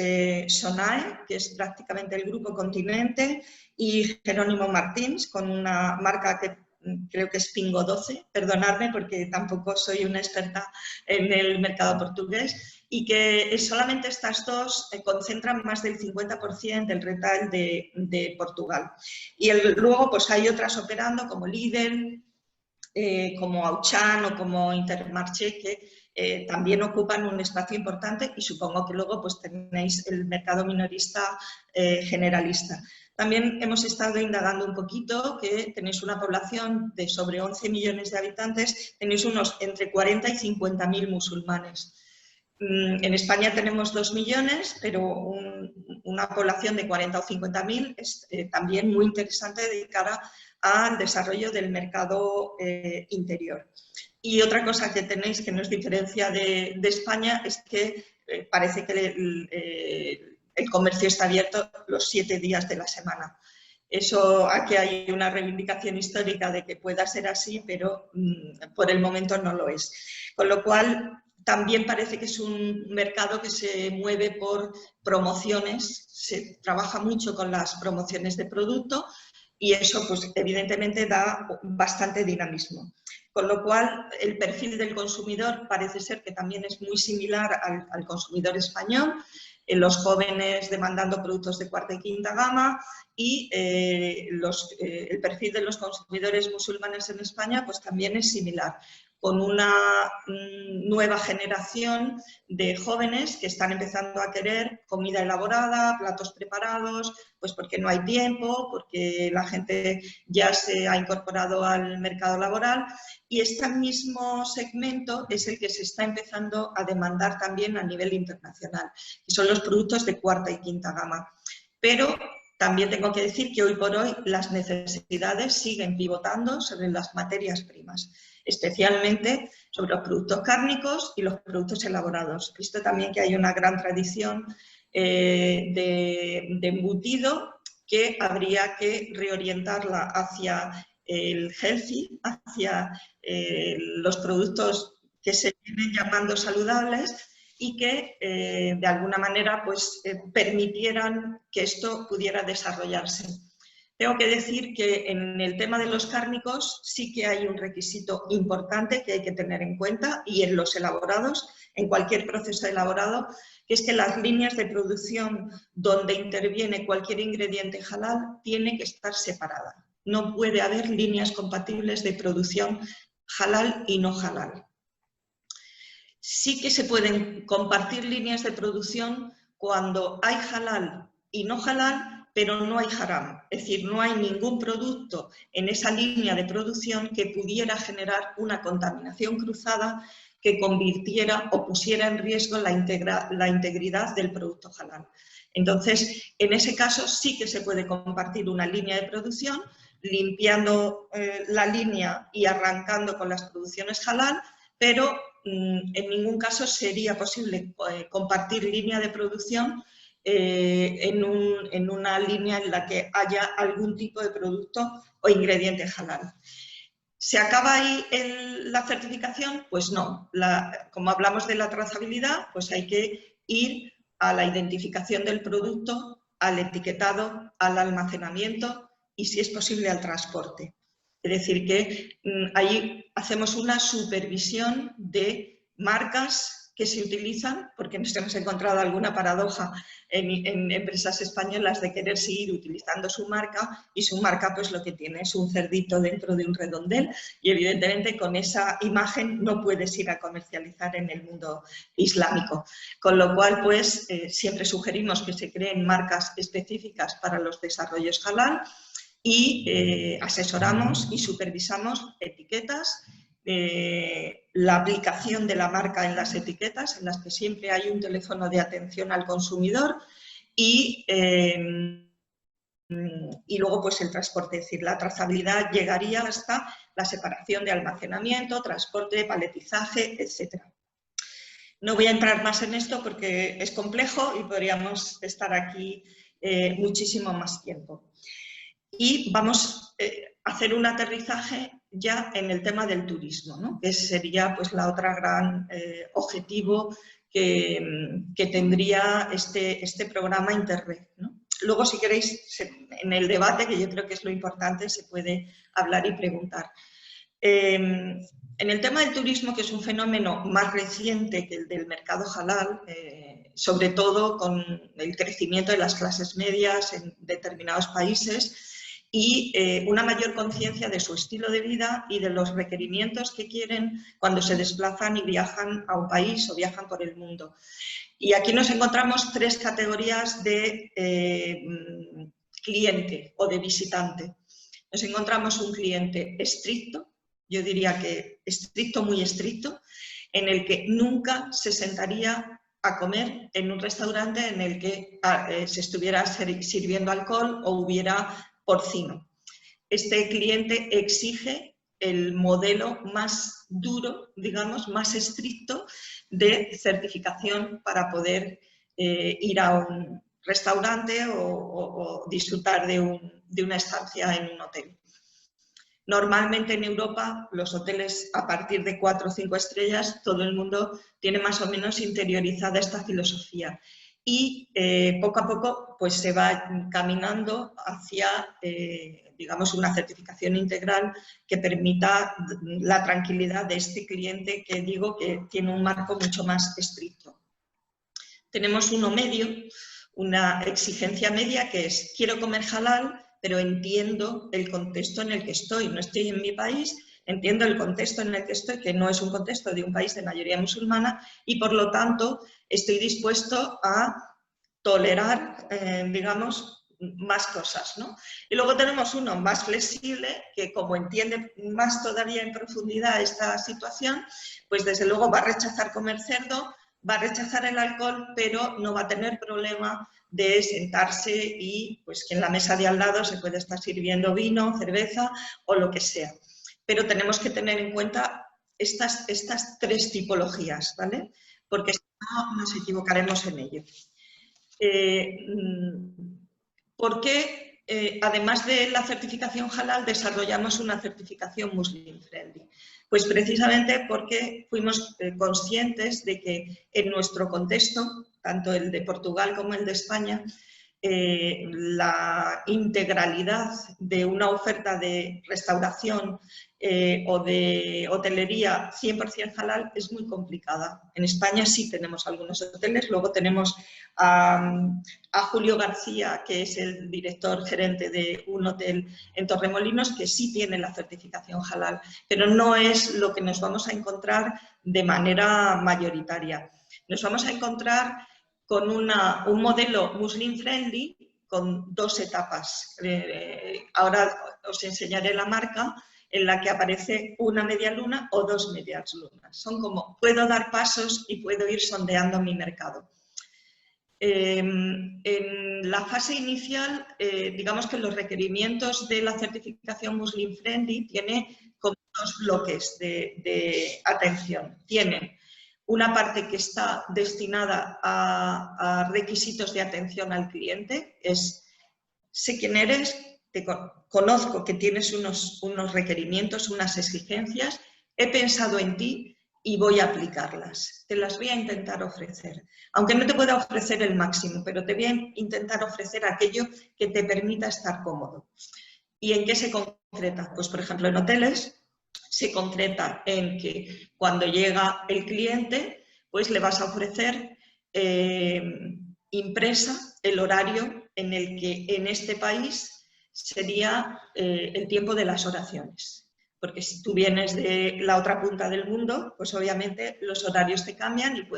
Sonae, que es prácticamente el Grupo Continente, y Jerónimo Martins, con una marca que creo que es Pingo 12, perdonadme porque tampoco soy una experta en el mercado portugués, y que solamente estas dos concentran más del 50% del retail de Portugal. Y luego pues hay otras operando como Lidl, como Auchan o como Intermarché, que también ocupan un espacio importante, y supongo que luego pues tenéis el mercado minorista generalista. También hemos estado indagando un poquito, que tenéis una población de sobre 11 millones de habitantes, tenéis unos entre 40 y 50.000 musulmanes. En España tenemos 2 millones, pero una población de 40 o 50.000 es también muy interesante de cara al desarrollo del mercado interior. Y otra cosa que tenéis que nos diferencia de España es que parece que el comercio está abierto los 7 días de la semana. Eso, aquí hay una reivindicación histórica de que pueda ser así, pero por el momento no lo es. Con lo cual, también parece que es un mercado que se mueve por promociones, se trabaja mucho con las promociones de producto y eso, pues, evidentemente da bastante dinamismo. Con lo cual, el perfil del consumidor parece ser que también es muy similar al consumidor español, los jóvenes demandando productos de cuarta y quinta gama, y el perfil de los consumidores musulmanes en España pues también es similar, con una nueva generación de jóvenes que están empezando a querer comida elaborada, platos preparados, pues porque no hay tiempo, porque la gente ya se ha incorporado al mercado laboral, y este mismo segmento es el que se está empezando a demandar también a nivel internacional, que son los productos de cuarta y quinta gama. Pero también tengo que decir que hoy por hoy las necesidades siguen pivotando sobre las materias primas, especialmente sobre los productos cárnicos y los productos elaborados. Visto también que hay una gran tradición de embutido, que habría que reorientarla hacia el healthy, hacia los productos que se vienen llamando saludables, y que de alguna manera pues, permitieran que esto pudiera desarrollarse. Tengo que decir que en el tema de los cárnicos sí que hay un requisito importante que hay que tener en cuenta, y en los elaborados, en cualquier proceso elaborado, que es que las líneas de producción donde interviene cualquier ingrediente halal tiene que estar separada. No puede haber líneas compatibles de producción halal y no halal. Sí que se pueden compartir líneas de producción cuando hay halal y no halal, pero no hay haram. Es decir, no hay ningún producto en esa línea de producción que pudiera generar una contaminación cruzada que convirtiera o pusiera en riesgo la integridad del producto halal. Entonces, en ese caso sí que se puede compartir una línea de producción, limpiando la línea y arrancando con las producciones halal, pero en ningún caso sería posible compartir línea de producción en una línea en la que haya algún tipo de producto o ingrediente halal. ¿Se acaba ahí la certificación? Pues no. Como hablamos de la trazabilidad, pues hay que ir a la identificación del producto, al etiquetado, al almacenamiento y, si es posible, al transporte. Es decir, que ahí hacemos una supervisión de marcas que se utilizan, porque nos hemos encontrado alguna paradoja en empresas españolas de querer seguir utilizando su marca, y su marca pues lo que tiene es un cerdito dentro de un redondel, y evidentemente con esa imagen no puedes ir a comercializar en el mundo islámico. Con lo cual pues siempre sugerimos que se creen marcas específicas para los desarrollos halal, y asesoramos y supervisamos etiquetas, la aplicación de la marca en las etiquetas, en las que siempre hay un teléfono de atención al consumidor, y luego pues el transporte, es decir, la trazabilidad llegaría hasta la separación de almacenamiento, transporte, paletizaje, etc. No voy a entrar más en esto porque es complejo y podríamos estar aquí muchísimo más tiempo. Y vamos a hacer un aterrizaje ya en el tema del turismo, ¿no? Que sería pues la otra gran objetivo que tendría este programa Interreg, ¿no? Luego, si queréis, en el debate, que yo creo que es lo importante, se puede hablar y preguntar. En el tema del turismo, que es un fenómeno más reciente que el del mercado halal, sobre todo con el crecimiento de las clases medias en determinados países y una mayor conciencia de su estilo de vida y de los requerimientos que quieren cuando se desplazan y viajan a un país o viajan por el mundo. Y aquí nos encontramos tres categorías de cliente o de visitante. Nos encontramos un cliente estricto, yo diría que estricto, muy estricto, en el que nunca se sentaría a comer en un restaurante en el que se estuviera sirviendo alcohol o hubiera porcino. Este cliente exige el modelo más duro, digamos, más estricto de certificación para poder ir a un restaurante o disfrutar de una estancia en un hotel. Normalmente en Europa, los hoteles a partir de 4 o 5 estrellas, todo el mundo tiene más o menos interiorizada esta filosofía. Y poco a poco pues, se va caminando hacia, digamos, una certificación integral que permita la tranquilidad de este cliente que digo que tiene un marco mucho más estricto. Tenemos uno medio, una exigencia media que es quiero comer halal, pero entiendo el contexto en el que estoy. No estoy en mi país, entiendo el contexto en el que estoy, que no es un contexto de un país de mayoría musulmana y, por lo tanto, estoy dispuesto a tolerar, digamos, más cosas, ¿no? Y luego tenemos uno más flexible, que como entiende más todavía en profundidad esta situación, pues desde luego va a rechazar comer cerdo, va a rechazar el alcohol, pero no va a tener problema de sentarse y pues que en la mesa de al lado se puede estar sirviendo vino, cerveza o lo que sea. Pero tenemos que tener en cuenta estas tres tipologías, ¿vale? Porque si no nos equivocaremos en ello. ¿Por qué, además de la certificación halal, desarrollamos una certificación Muslim Friendly? Pues precisamente porque fuimos conscientes de que en nuestro contexto, tanto el de Portugal como el de España, la integralidad de una oferta de restauración o de hotelería 100% halal es muy complicada. En España sí tenemos algunos hoteles, luego tenemos a Julio García, que es el director gerente de un hotel en Torremolinos, que sí tiene la certificación halal, pero no es lo que nos vamos a encontrar de manera mayoritaria. Nos vamos a encontrar con un modelo Muslim Friendly con 2 etapas. Ahora os enseñaré la marca en la que aparece una media luna o 2 medias lunas. Son como, puedo dar pasos y puedo ir sondeando mi mercado. En la fase inicial, digamos que los requerimientos de la certificación Muslim Friendly tiene como 2 bloques de atención. Tienen una parte que está destinada a requisitos de atención al cliente, es sé quién eres, te conozco que tienes unos requerimientos, unas exigencias, he pensado en ti y voy a aplicarlas. Te las voy a intentar ofrecer. Aunque no te pueda ofrecer el máximo, pero te voy a intentar ofrecer aquello que te permita estar cómodo. ¿Y en qué se concreta? Pues, por ejemplo, en hoteles se concreta en que cuando llega el cliente, pues le vas a ofrecer impresa el horario en el que en este país sería el tiempo de las oraciones. Porque si tú vienes de la otra punta del mundo, pues obviamente los horarios te cambian y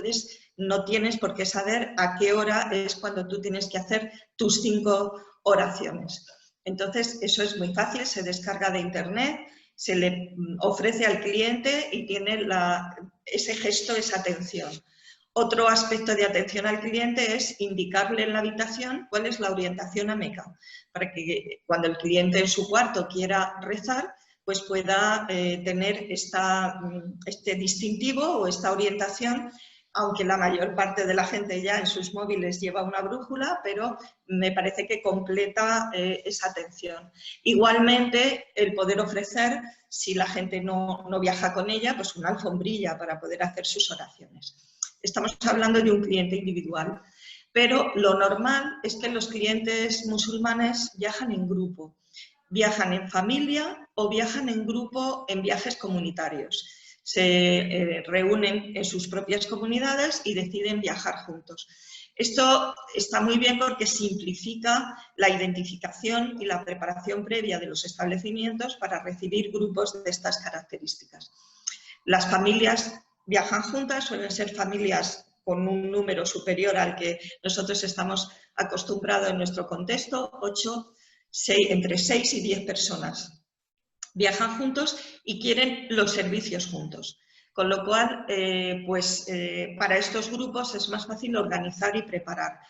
no tienes por qué saber a qué hora es cuando tú tienes que hacer tus 5 oraciones. Entonces, eso es muy fácil, se descarga de internet, se le ofrece al cliente y tiene ese gesto, esa atención. Otro aspecto de atención al cliente es indicarle en la habitación cuál es la orientación a Meca, para que cuando el cliente en su cuarto quiera rezar, pues pueda tener este distintivo o esta orientación, aunque la mayor parte de la gente ya en sus móviles lleva una brújula, pero me parece que completa esa atención. Igualmente, el poder ofrecer, si la gente no viaja con ella, pues una alfombrilla para poder hacer sus oraciones. Estamos hablando de un cliente individual, pero lo normal es que los clientes musulmanes viajan en grupo. Viajan en familia o viajan en grupo en viajes comunitarios. se reúnen en sus propias comunidades y deciden viajar juntos. Esto está muy bien porque simplifica la identificación y la preparación previa de los establecimientos para recibir grupos de estas características. Las familias viajan juntas, suelen ser familias con un número superior al que nosotros estamos acostumbrados en nuestro contexto, 8, 6, entre 6 y 10 personas. Viajan juntos y quieren los servicios juntos. Con lo cual, para estos grupos es más fácil organizar y preparar.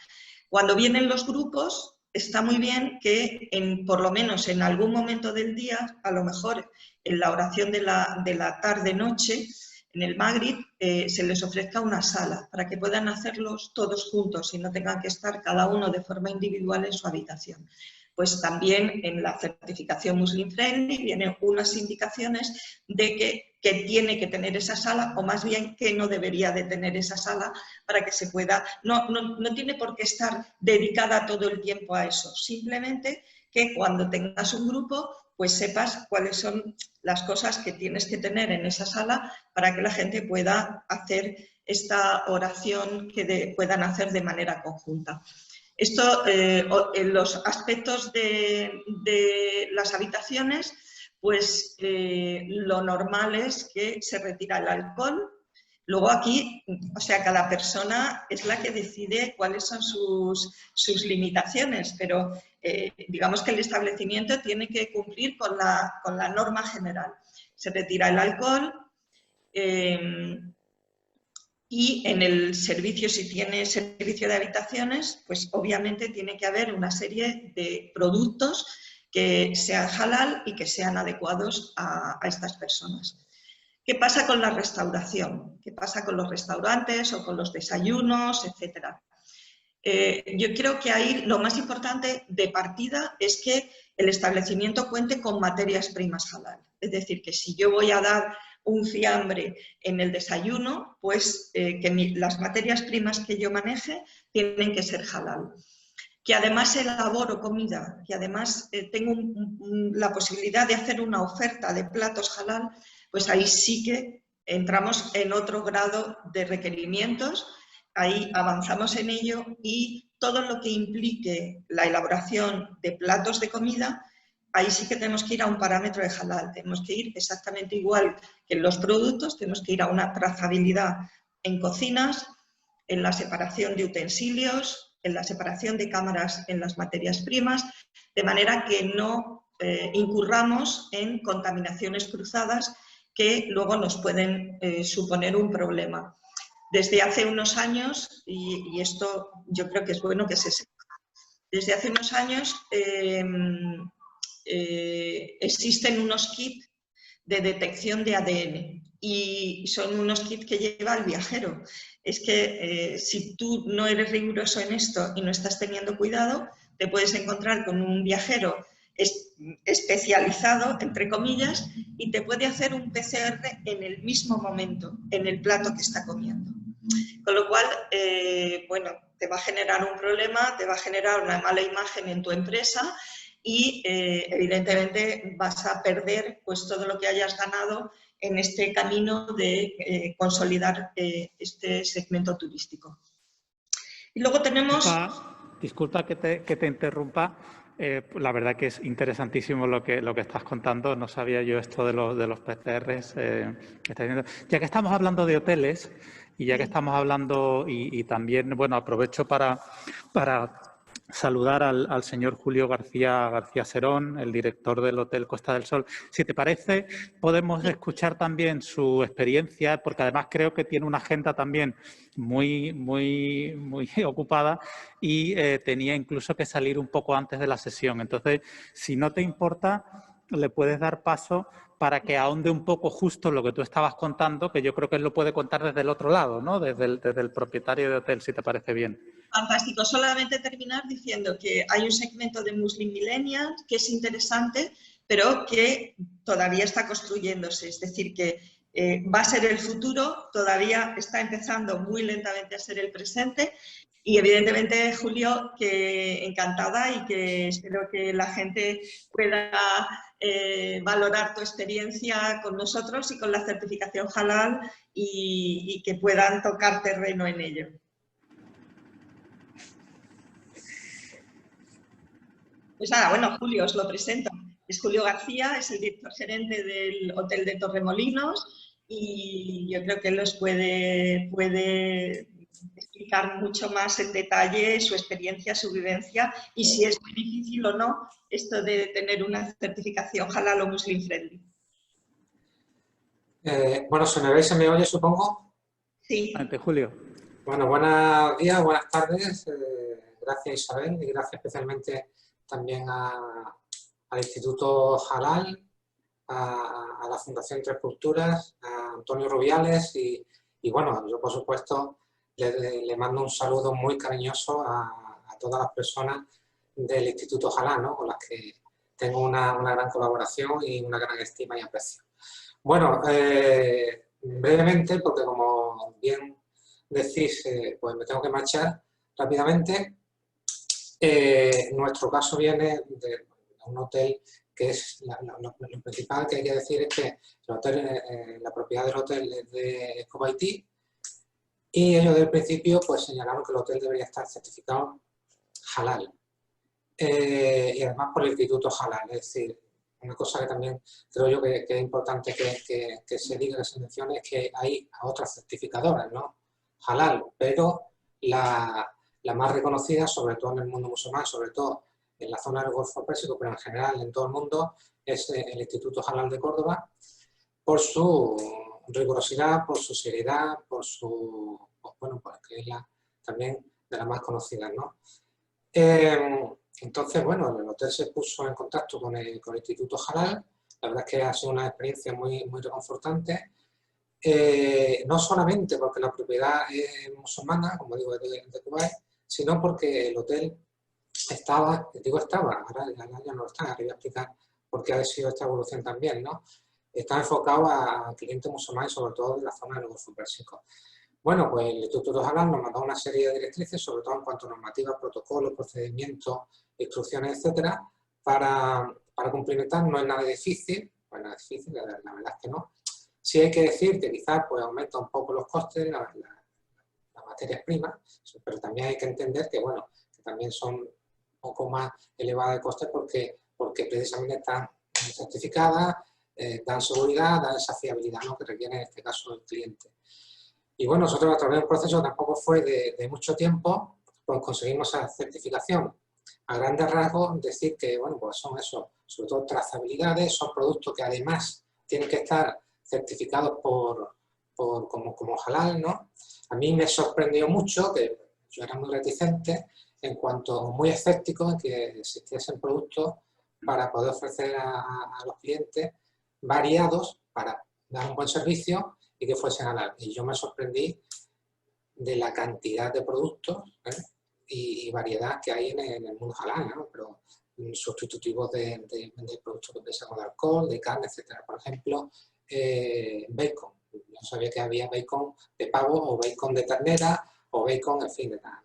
Cuando vienen los grupos, está muy bien que por lo menos en algún momento del día, a lo mejor en la oración de la tarde-noche, en el Magrib, se les ofrezca una sala para que puedan hacerlos todos juntos y no tengan que estar cada uno de forma individual en su habitación. Pues también en la certificación Muslim Friendly vienen unas indicaciones de que tiene que tener esa sala, o más bien que no debería de tener esa sala para que se pueda, no tiene por qué estar dedicada todo el tiempo a eso, simplemente que cuando tengas un grupo, pues sepas cuáles son las cosas que tienes que tener en esa sala para que la gente pueda hacer esta oración que puedan hacer de manera conjunta. Esto, en los aspectos de las habitaciones, pues lo normal es que se retira el alcohol. Luego aquí, o sea, cada persona es la que decide cuáles son sus limitaciones, pero digamos que el establecimiento tiene que cumplir con la norma general. Se retira el alcohol. Y en el servicio, si tiene servicio de habitaciones, pues obviamente tiene que haber una serie de productos que sean halal y que sean adecuados a estas personas. ¿Qué pasa con la restauración? ¿Qué pasa con los restaurantes o con los desayunos, etcétera? Yo creo que ahí lo más importante de partida es que el establecimiento cuente con materias primas halal. Es decir, que si yo voy a dar un fiambre en el desayuno, pues que las materias primas que yo maneje tienen que ser halal. Que además elaboro comida, que además tengo la posibilidad de hacer una oferta de platos halal, pues ahí sí que entramos en otro grado de requerimientos, ahí avanzamos en ello y todo lo que implique la elaboración de platos de comida, ahí sí que tenemos que ir a un parámetro de halal, tenemos que ir exactamente igual que en los productos, tenemos que ir a una trazabilidad en cocinas, en la separación de utensilios, en la separación de cámaras en las materias primas, de manera que no incurramos en contaminaciones cruzadas que luego nos pueden suponer un problema. Desde hace unos años, y esto yo creo que es bueno que se sepa, desde hace unos años existen unos kits de detección de ADN y son unos kits que lleva el viajero. Es que si tú no eres riguroso en esto y no estás teniendo cuidado, te puedes encontrar con un viajero especializado, entre comillas, y te puede hacer un PCR en el mismo momento, en el plato que está comiendo. Con lo cual, bueno, te va a generar un problema, te va a generar una mala imagen en tu empresa y evidentemente vas a perder pues todo lo que hayas ganado en este camino de consolidar este segmento turístico. Y luego tenemos... Disculpa que te interrumpa. La verdad que es interesantísimo lo que estás contando. No sabía yo esto de los PCRs. Ya que estamos hablando de hoteles y ya que estamos hablando y también, bueno, aprovecho para saludar al señor Julio García Serón, el director del Hotel Costa del Sol. Si te parece, podemos escuchar también su experiencia, porque además creo que tiene una agenda también muy ocupada y tenía incluso que salir un poco antes de la sesión. Entonces, si no te importa, le puedes dar paso para que ahonde un poco justo lo que tú estabas contando, que yo creo que él lo puede contar desde el otro lado, ¿no? Desde el propietario de hotel, si te parece bien. Fantástico. Solamente terminar diciendo que hay un segmento de Muslim Millennials que es interesante, pero que todavía está construyéndose. Es decir, que va a ser el futuro, todavía está empezando muy lentamente a ser el presente Y evidentemente, Julio, que encantada y que espero que la gente pueda valorar tu experiencia con nosotros y con la certificación Halal y que puedan tocar terreno en ello. Pues nada, bueno, Julio, os lo presento. Es Julio García, es el director gerente del Hotel de Torremolinos y yo creo que él os puede explicar mucho más en detalle su experiencia, su vivencia y si es muy difícil o no esto de tener una certificación halal o muslim friendly. Bueno, ¿se me ve y se me oye, supongo? Sí. Ante Julio. Bueno, buenos días, buenas tardes. Gracias, Isabel, y gracias especialmente también al Instituto Halal, a la Fundación Tres Culturas, a Antonio Rubiales y bueno, yo por supuesto le mando un saludo muy cariñoso a todas las personas del Instituto Halal, ¿no? Con las que tengo una gran colaboración y una gran estima y aprecio. Bueno, brevemente, porque como bien decís, pues me tengo que marchar rápidamente. Nuestro caso viene de un hotel que es lo principal que hay que decir es que el hotel, la propiedad del hotel es de Kuwaití y ellos desde el principio pues señalaron que el hotel debería estar certificado halal y además por el Instituto Halal, es decir, una cosa que también creo yo que es importante que se diga, que se mencione, es que hay otras certificadoras, ¿no? Halal, pero la más reconocida, sobre todo en el mundo musulmán, sobre todo en la zona del Golfo Pérsico, pero en general en todo el mundo, es el Instituto Halal de Córdoba, por su rigurosidad, por su seriedad, por su, pues bueno, pues que es también de las más conocidas, ¿no? Entonces, bueno, el hotel se puso en contacto con el Instituto Halal. La verdad es que ha sido una experiencia muy reconfortante. No solamente porque la propiedad es musulmana, como digo, de Kuwait, sino porque el hotel ahora ya no está, ahora voy a explicar por qué ha sido esta evolución también, ¿no? Está enfocado a clientes musulmanes, sobre todo de la zona del Golfo Pérsico. Bueno, pues el Instituto Halal nos mandó una serie de directrices, sobre todo en cuanto a normativas, protocolos, procedimientos, instrucciones, etcétera, para cumplimentar. No es nada difícil, la verdad es que no. Sí hay que decir que quizás pues, aumenta un poco los costes, las materias primas, pero también hay que entender que, bueno, que también son un poco más elevadas de costes porque precisamente están certificadas, dan seguridad, dan esa fiabilidad, ¿no? Que requiere en este caso el cliente. Y bueno, nosotros a través del proceso tampoco fue de mucho tiempo, pues conseguimos esa certificación. A grandes rasgos, decir que, bueno, pues son eso, sobre todo trazabilidades, son productos que además tienen que estar certificados como halal, ¿no? A mí me sorprendió mucho, que yo era muy reticente, en cuanto muy escéptico en que existiesen productos para poder ofrecer a los clientes variados para dar un buen servicio y que fuesen halal. Y yo me sorprendí de la cantidad de productos y variedad que hay en el mundo halal, ¿no? Pero sustitutivos de productos que empiezan de alcohol, de carne, etcétera. Por ejemplo, bacon. Yo sabía que había bacon de pavo o bacon de ternera o bacon, en fin, de nada.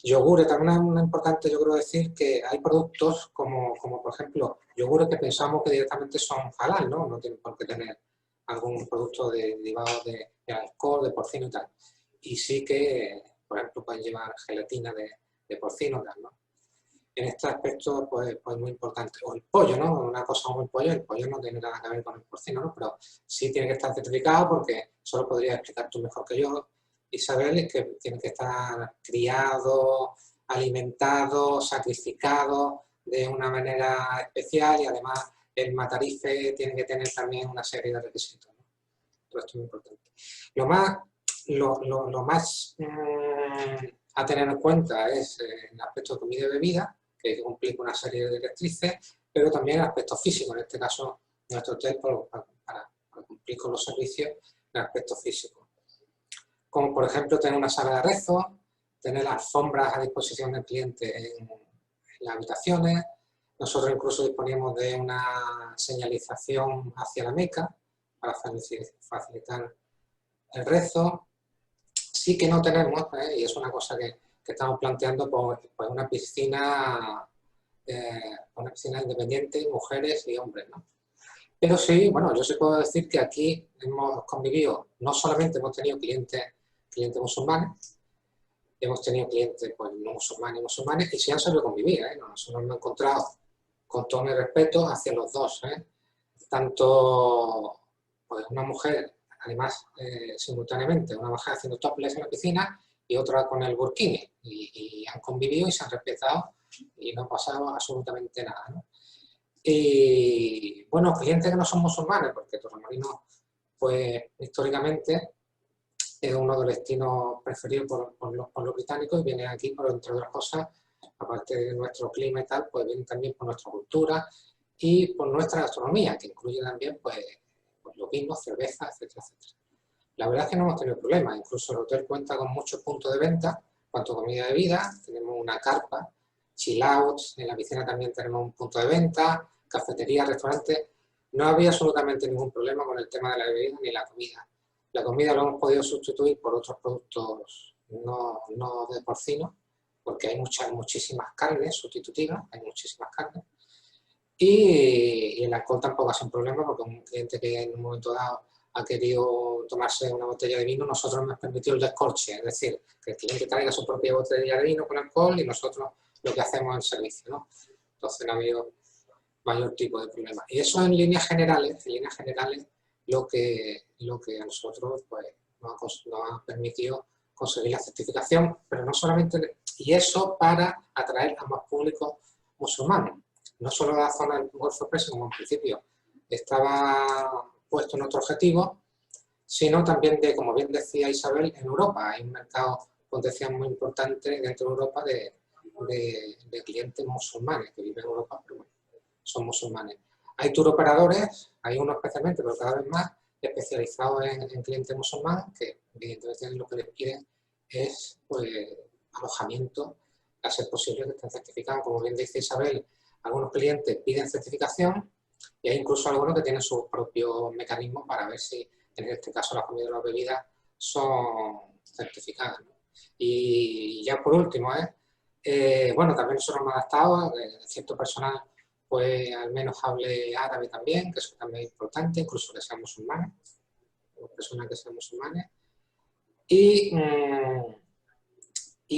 Yogures, también es importante, yo creo decir que hay productos como por ejemplo, yogures que pensamos que directamente son halal, ¿no? No tienen por qué tener algún producto derivado de alcohol, de porcino y tal. Y sí que, por ejemplo, pueden llevar gelatina de porcino, ¿no? En este aspecto, pues muy importante. O el pollo, ¿no? Una cosa como el pollo no tiene nada que ver con el porcino, ¿no? Pero sí tiene que estar certificado porque eso lo podrías explicar tú mejor que yo, Isabel, es que tiene que estar criado, alimentado, sacrificado de una manera especial y además el matarife tiene que tener también una serie de requisitos, ¿no? Todo esto es muy importante. Lo más a tener en cuenta es el aspecto de comida y bebida, que cumple una serie de directrices, pero también el aspecto físico, en este caso nuestro hotel para cumplir con los servicios, el aspecto físico. Como por ejemplo tener una sala de rezo, tener las alfombras a disposición del cliente en las habitaciones. Nosotros incluso disponíamos de una señalización hacia la Meca para facilitar el rezo. Sí que no tenemos, y es una cosa que que estamos planteando pues una piscina independiente, mujeres y hombres, ¿no? Pero sí, bueno, yo sí puedo decir que aquí hemos convivido, no solamente hemos tenido clientes musulmanes, hemos tenido clientes pues, no musulmanes y musulmanes, y sí han sabido convivir, ¿eh? Nosotros nos hemos encontrado con tono y respeto hacia los dos, ¿eh? Tanto pues, una mujer, además, simultáneamente, una mujer haciendo topless en la piscina y otra con el burkini, y han convivido y se han respetado y no ha pasado absolutamente nada, ¿no? Y bueno, clientes que no son musulmanes, porque Torremolinos, pues históricamente es uno de los destinos preferidos por los británicos y vienen aquí, por entre otras cosas, aparte de nuestro clima y tal, pues vienen también por nuestra cultura y por nuestra gastronomía, que incluye también pues los vinos, cerveza, etcétera, etcétera. La verdad es que no hemos tenido problemas, incluso el hotel cuenta con muchos puntos de venta, cuanto comida y bebida, tenemos una carpa, chill out, en la piscina también tenemos un punto de venta, cafetería, restaurante. No había absolutamente ningún problema con el tema de la bebida ni la comida. La comida lo hemos podido sustituir por otros productos no de porcino, porque hay muchísimas carnes sustitutivas, hay muchísimas carnes. Y el alcohol tampoco ha sido un problema, porque un cliente que en un momento dado ha querido tomarse una botella de vino, nosotros nos hemos permitido el descorche, es decir, que el cliente traiga su propia botella de vino con alcohol y nosotros lo que hacemos es el servicio, ¿no? Entonces no ha habido mayor tipo de problemas. Y eso en líneas generales lo que a nosotros pues, nos ha permitido conseguir la certificación, pero no solamente, y eso para atraer a más público musulmán. No solo la zona del Golfo Pérsico, como en principio estaba puesto en nuestro objetivo, sino también de, como bien decía Isabel, en Europa. Hay un mercado, como decía, muy importante dentro de Europa de clientes musulmanes que viven en Europa, pero bueno, son musulmanes. Hay tour operadores, hay uno especialmente, pero cada vez más, especializados en clientes musulmanes, que evidentemente lo que les piden es pues, alojamiento, a ser posible que estén certificados. Como bien dice Isabel, algunos clientes piden certificación y hay incluso algunos que tienen sus propios mecanismos para ver si, en este caso, la comida y las bebidas son certificadas, ¿no? Y ya por último, bueno, también nosotros hemos adaptado, cierto personal pues al menos hable árabe también, que eso también es importante, incluso que sean musulmanes, personas que sean musulmanes. Y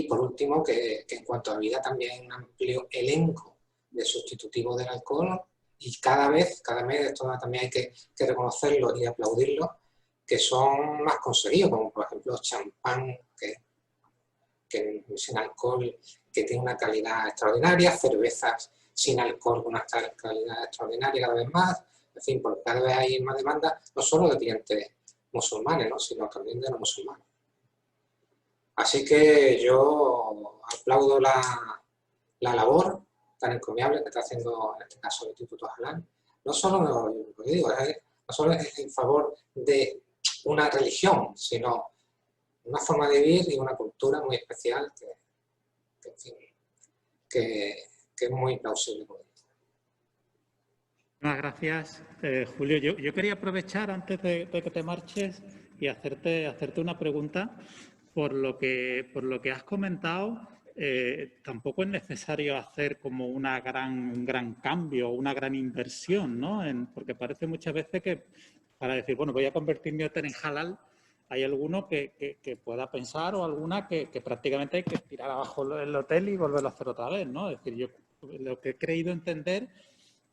por último, que en cuanto a bebida también hay un amplio elenco de sustitutivos del alcohol y cada mes, esto también hay que reconocerlo y aplaudirlo, que son más conseguidos, como por ejemplo champán, que sin alcohol, que tiene una calidad extraordinaria, cervezas sin alcohol con una calidad extraordinaria cada vez más, en fin, porque cada vez hay más demanda, no solo de clientes musulmanes, ¿no? Sino también de no musulmanes. Así que yo aplaudo la labor tan encomiable que está haciendo en este caso el Instituto Halal, no solo, lo que digo, no solo en favor de una religión, sino una forma de vivir y una cultura muy especial que es muy plausible. Muchas gracias, Julio. Yo quería aprovechar antes de que te marches y hacerte una pregunta. Por lo que has comentado, tampoco es necesario hacer como un gran cambio, una gran inversión, ¿no? Porque parece muchas veces que para decir, bueno, voy a convertir mi hotel en halal, hay alguno que pueda pensar o alguna que prácticamente hay que tirar abajo el hotel y volverlo a hacer otra vez, ¿no? Es decir, yo lo que he creído entender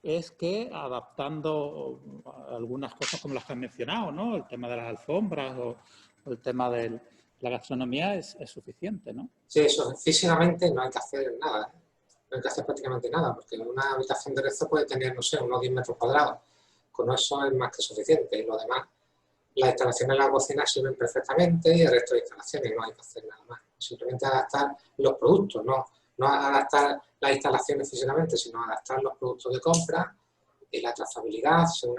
es que adaptando algunas cosas como las que has mencionado, ¿no? El tema de las alfombras o el tema de la gastronomía es suficiente, ¿no? Sí, eso, físicamente no hay que hacer nada, no hay que hacer prácticamente nada, porque una habitación de rezo puede tener, no sé, unos 10 metros cuadrados. Con eso es más que suficiente y lo demás, las instalaciones en la cocina sirven perfectamente y el resto de instalaciones no hay que hacer nada más. Simplemente adaptar los productos, no adaptar las instalaciones físicamente, sino adaptar los productos de compra y la trazabilidad según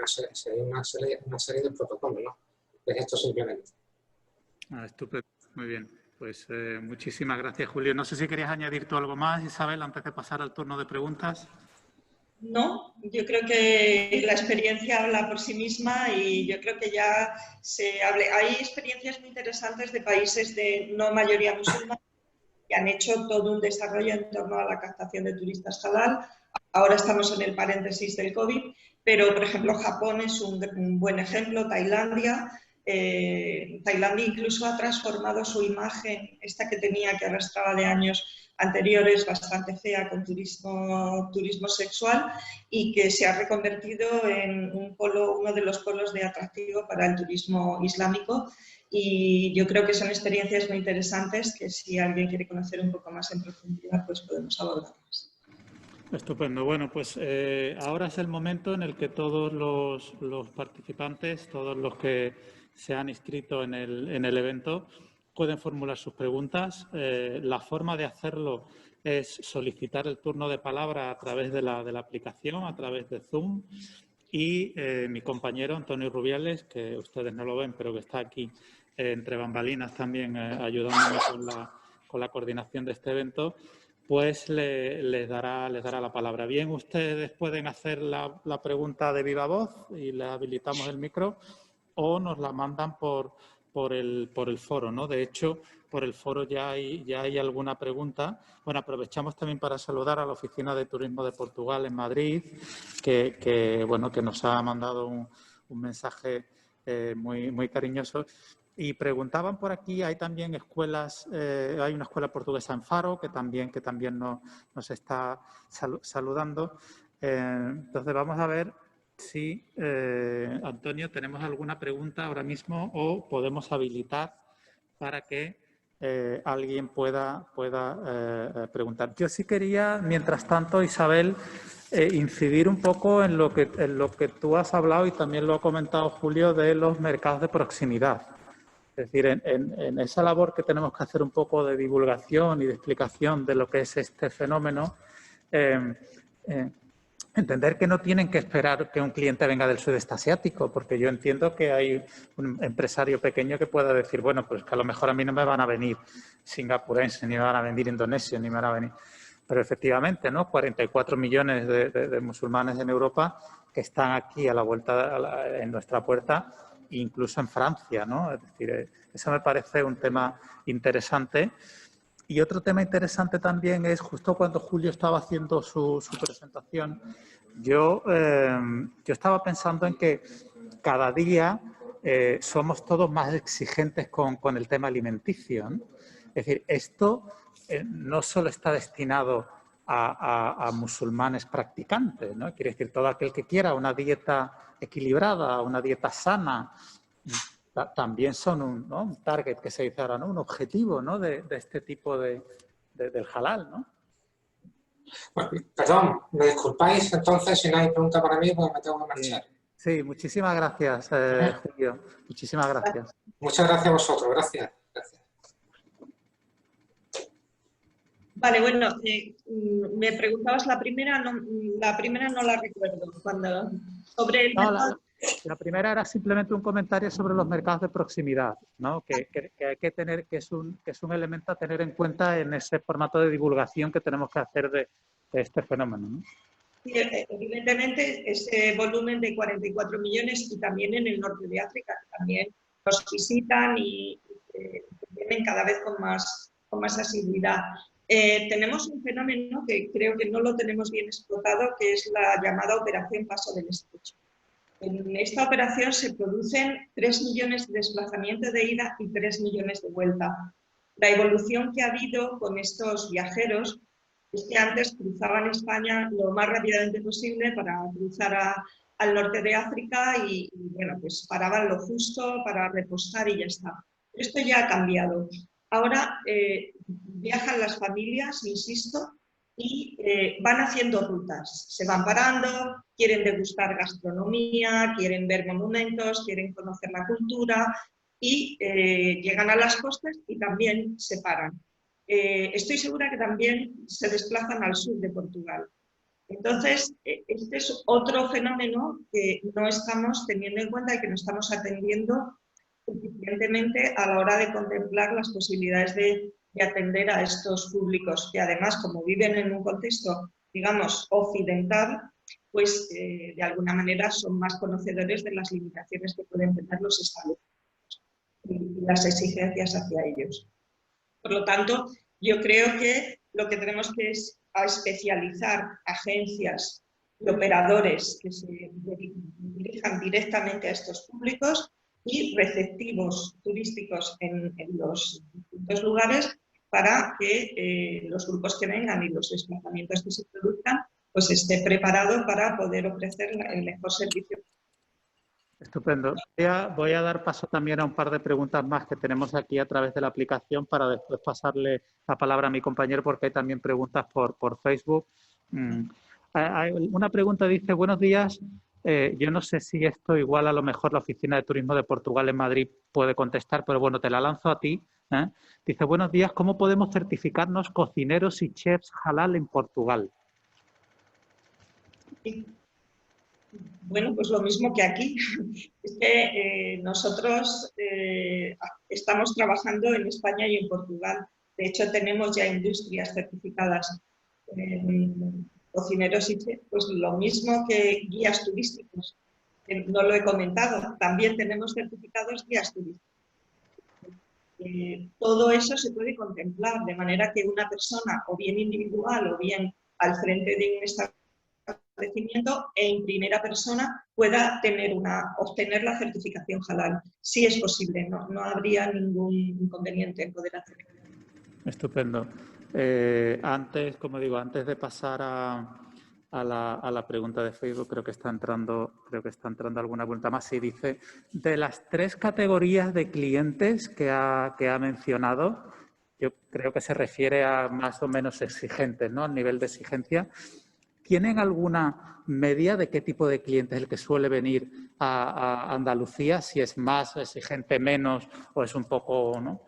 una serie de protocolos, ¿no? Es esto simplemente. Estupendo, muy bien. Pues muchísimas gracias, Julio. No sé si querías añadir tú algo más, Isabel, antes de pasar al turno de preguntas. No, yo creo que la experiencia habla por sí misma y yo creo que ya hay experiencias muy interesantes de países de no mayoría musulmana y han hecho todo un desarrollo en torno a la captación de turistas halal. Ahora estamos en el paréntesis del COVID, pero, por ejemplo, Japón es un buen ejemplo, Tailandia. Tailandia incluso ha transformado su imagen, esta que tenía, que arrastraba de años anteriores, bastante fea, con turismo sexual, y que se ha reconvertido en uno de los polos de atractivo para el turismo islámico. Y yo creo que son experiencias muy interesantes que, si alguien quiere conocer un poco más en profundidad, pues podemos abordarlas. Estupendo. Bueno, pues ahora es el momento en el que todos los participantes, todos los que se han inscrito en el evento, pueden formular sus preguntas. La forma de hacerlo es solicitar el turno de palabra a través de la aplicación, a través de Zoom. Y mi compañero Antonio Rubiales, que ustedes no lo ven, pero que está aquí entre bambalinas también ayudándome con la coordinación de este evento, pues les dará la palabra. Bien, ustedes pueden hacer la pregunta de viva voz y le habilitamos el micro, o nos la mandan por el foro, ¿no? De hecho, por el foro ya hay alguna pregunta. Bueno, aprovechamos también para saludar a la Oficina de Turismo de Portugal en Madrid, que nos ha mandado un mensaje muy, muy cariñoso. Y preguntaban por aquí, hay también escuelas, hay una escuela portuguesa en Faro que también nos está saludando. Entonces vamos a ver si, Antonio, tenemos alguna pregunta ahora mismo o podemos habilitar para que alguien pueda preguntar. Yo sí quería, mientras tanto, Isabel, incidir un poco en lo que tú has hablado y también lo ha comentado Julio, de los mercados de proximidad. Es decir, en esa labor que tenemos que hacer un poco de divulgación y de explicación de lo que es este fenómeno, entender que no tienen que esperar que un cliente venga del sudeste asiático, porque yo entiendo que hay un empresario pequeño que pueda decir, bueno, pues que a lo mejor a mí no me van a venir singapurenses, ni me van a venir indonesios, ni me van a venir... Pero efectivamente, ¿no? 44 millones de musulmanes en Europa que están aquí a la vuelta, en nuestra puerta, incluso en Francia, ¿no? Es decir, eso me parece un tema interesante. Y otro tema interesante también es, justo cuando Julio estaba haciendo su presentación, yo estaba pensando en que cada día somos todos más exigentes con el tema alimenticio, ¿no? Es decir, esto no solo está destinado a musulmanes practicantes, ¿no? Quiere decir, todo aquel que quiera una dieta equilibrada, una dieta sana, también son un target, que se dice ahora, ¿no? Un objetivo, ¿no? de este tipo del halal, ¿no? Bueno, perdón, me disculpáis entonces si no hay pregunta para mí, porque me tengo que marchar. Sí, muchísimas gracias, Julio. Muchísimas gracias. Muchas gracias a vosotros, gracias. Vale, bueno, me preguntabas la primera no la recuerdo. Sobre el mercado. La primera era simplemente un comentario sobre los mercados de proximidad, ¿no? Que hay que tener, que es un elemento a tener en cuenta en ese formato de divulgación que tenemos que hacer de este fenómeno, ¿no? Sí, evidentemente ese volumen de 44 millones, y también en el norte de África, que también nos visitan y vienen cada vez con más asiduidad. Tenemos un fenómeno que creo que no lo tenemos bien explotado, que es la llamada Operación Paso del Estrecho. En esta operación se producen 3 millones de desplazamientos de ida y 3 millones de vuelta. La evolución que ha habido con estos viajeros es que antes cruzaban España lo más rápidamente posible para cruzar al norte de África y bueno, pues paraban lo justo para repostar y ya está. Esto ya ha cambiado. Ahora viajan las familias, insisto, y van haciendo rutas. Se van parando, quieren degustar gastronomía, quieren ver monumentos, quieren conocer la cultura y llegan a las costas y también se paran. Estoy segura que también se desplazan al sur de Portugal. Entonces, este es otro fenómeno que no estamos teniendo en cuenta y que no estamos atendiendo suficientemente a la hora de contemplar las posibilidades de atender a estos públicos, que además, como viven en un contexto, digamos, occidental, pues de alguna manera son más conocedores de las limitaciones que pueden tener los establecimientos y las exigencias hacia ellos. Por lo tanto, Yo creo que lo que tenemos que es a especializar agencias y operadores que se dirijan directamente a estos públicos y receptivos turísticos en los distintos lugares para que los grupos que vengan y los desplazamientos que se produzcan pues esté preparado para poder ofrecer el mejor servicio. Estupendo. Voy a dar paso también a un par de preguntas más que tenemos aquí a través de la aplicación para después pasarle la palabra a mi compañero porque hay también preguntas por Facebook. Una pregunta dice, buenos días, yo no sé si esto igual a lo mejor la Oficina de Turismo de Portugal en Madrid puede contestar, pero bueno, te la lanzo a ti. Dice, buenos días, ¿cómo podemos certificarnos cocineros y chefs halal en Portugal? Bueno, pues lo mismo que aquí. Es que nosotros estamos trabajando en España y en Portugal. De hecho, tenemos ya industrias certificadas. Cocineros y chefs, pues lo mismo que guías turísticos. No lo he comentado. También tenemos certificados guías turísticos. Todo eso se puede contemplar, de manera que una persona, o bien individual, o bien al frente de un establecimiento, en primera persona pueda obtener la certificación halal. Sí es posible, no habría ningún inconveniente en poder hacerlo. Estupendo. Antes, como digo, antes de pasar a la pregunta de Facebook, creo que está entrando alguna pregunta más. Sí, dice, de las 3 categorías de clientes que ha mencionado, yo creo que se refiere a más o menos exigentes, ¿no? Al nivel de exigencia. ¿Tienen alguna media de qué tipo de cliente es el que suele venir a Andalucía? Si es más exigente, menos, o es un poco, ¿no?,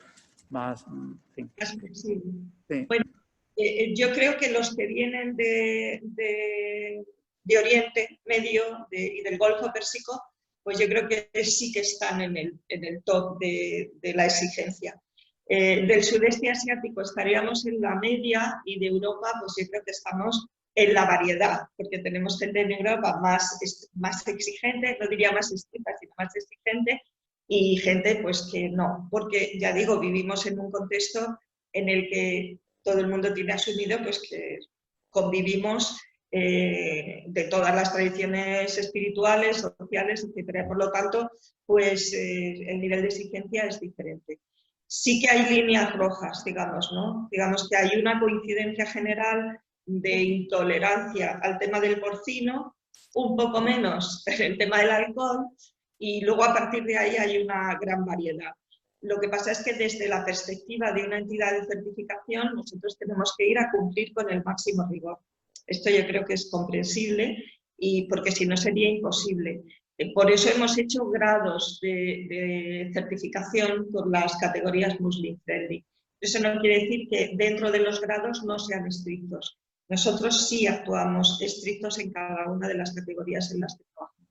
más... Sí. Sí. Sí. Bueno, yo creo que los que vienen de Oriente Medio y del Golfo Pérsico, pues yo creo que sí que están en el top de la exigencia. Del sudeste asiático estaríamos en la media y de Europa, pues yo creo que estamos en la variedad, porque tenemos gente en Europa más exigente, no diría más estricta, sino más exigente, y gente pues que no, porque ya digo, vivimos en un contexto en el que todo el mundo tiene asumido pues que convivimos de todas las tradiciones espirituales, sociales, etcétera. Por lo tanto, pues el nivel de exigencia es diferente. Sí que hay líneas rojas, digamos, ¿no? Digamos que hay una coincidencia general de intolerancia al tema del porcino, un poco menos el tema del alcohol, y luego a partir de ahí hay una gran variedad. Lo que pasa es que desde la perspectiva de una entidad de certificación nosotros tenemos que ir a cumplir con el máximo rigor. Esto yo creo que es comprensible y porque si no sería imposible. Por eso hemos hecho grados de certificación por las categorías Muslim Friendly. Eso no quiere decir que dentro de los grados no sean estrictos. Nosotros sí actuamos estrictos en cada una de las categorías en las que trabajamos.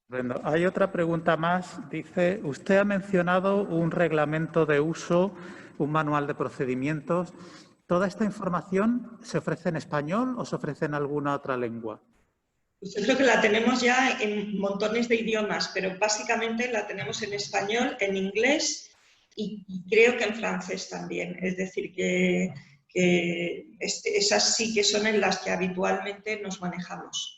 Bueno, hay otra pregunta más. Dice, usted ha mencionado un reglamento de uso, un manual de procedimientos. ¿Toda esta información se ofrece en español o se ofrece en alguna otra lengua? Pues yo creo que la tenemos ya en montones de idiomas, pero básicamente la tenemos en español, en inglés y creo que en francés también. Es decir, que esas sí que son en las que habitualmente nos manejamos.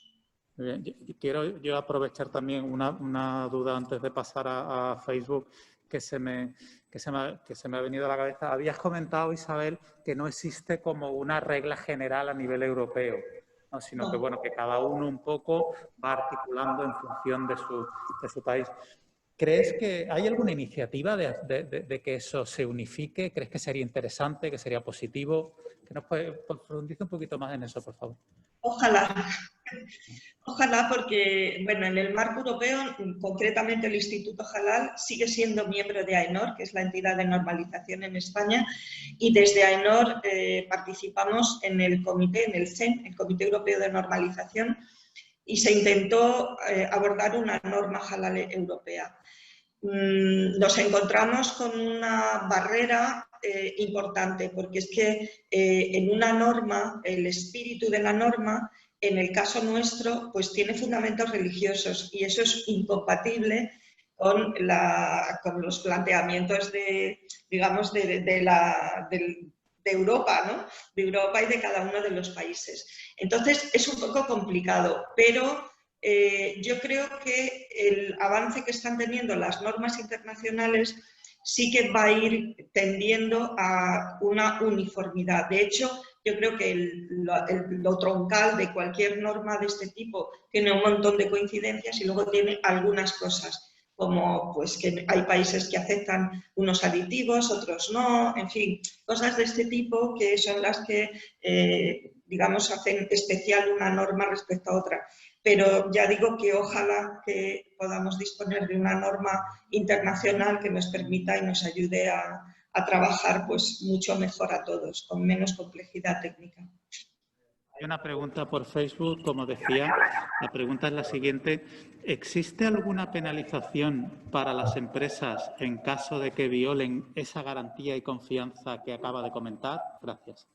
Bien, quiero yo aprovechar también una duda antes de pasar a Facebook que se me ha venido a la cabeza. Habías comentado, Isabel, que no existe como una regla general a nivel europeo, ¿no? Sino que, bueno, que cada uno un poco va articulando en función de su país. ¿Crees que hay alguna iniciativa de que eso se unifique? ¿Crees que sería interesante, que sería positivo? Que nos profundice un poquito más en eso, por favor. Ojalá. Ojalá, porque bueno, en el marco europeo, concretamente el Instituto Halal sigue siendo miembro de AENOR, que es la entidad de normalización en España, y desde AENOR participamos en el comité, en el CEN, el Comité Europeo de Normalización, y se intentó abordar una norma halal europea. Nos encontramos con una barrera importante, porque es que en una norma, el espíritu de la norma, en el caso nuestro, pues tiene fundamentos religiosos y eso es incompatible con los planteamientos de Europa, ¿no? De Europa y de cada uno de los países. Entonces, es un poco complicado, pero yo creo que el avance que están teniendo las normas internacionales sí que va a ir tendiendo a una uniformidad. De hecho, yo creo que lo troncal de cualquier norma de este tipo tiene un montón de coincidencias y luego tiene algunas cosas, como pues que hay países que aceptan unos aditivos, otros no, en fin, cosas de este tipo que son las que, digamos, hacen especial una norma respecto a otra. Pero ya digo que ojalá que podamos disponer de una norma internacional que nos permita y nos ayude a trabajar pues mucho mejor a todos, con menos complejidad técnica. Hay una pregunta por Facebook, como decía, la pregunta es la siguiente. ¿Existe alguna penalización para las empresas en caso de que violen esa garantía y confianza que acaba de comentar? Gracias.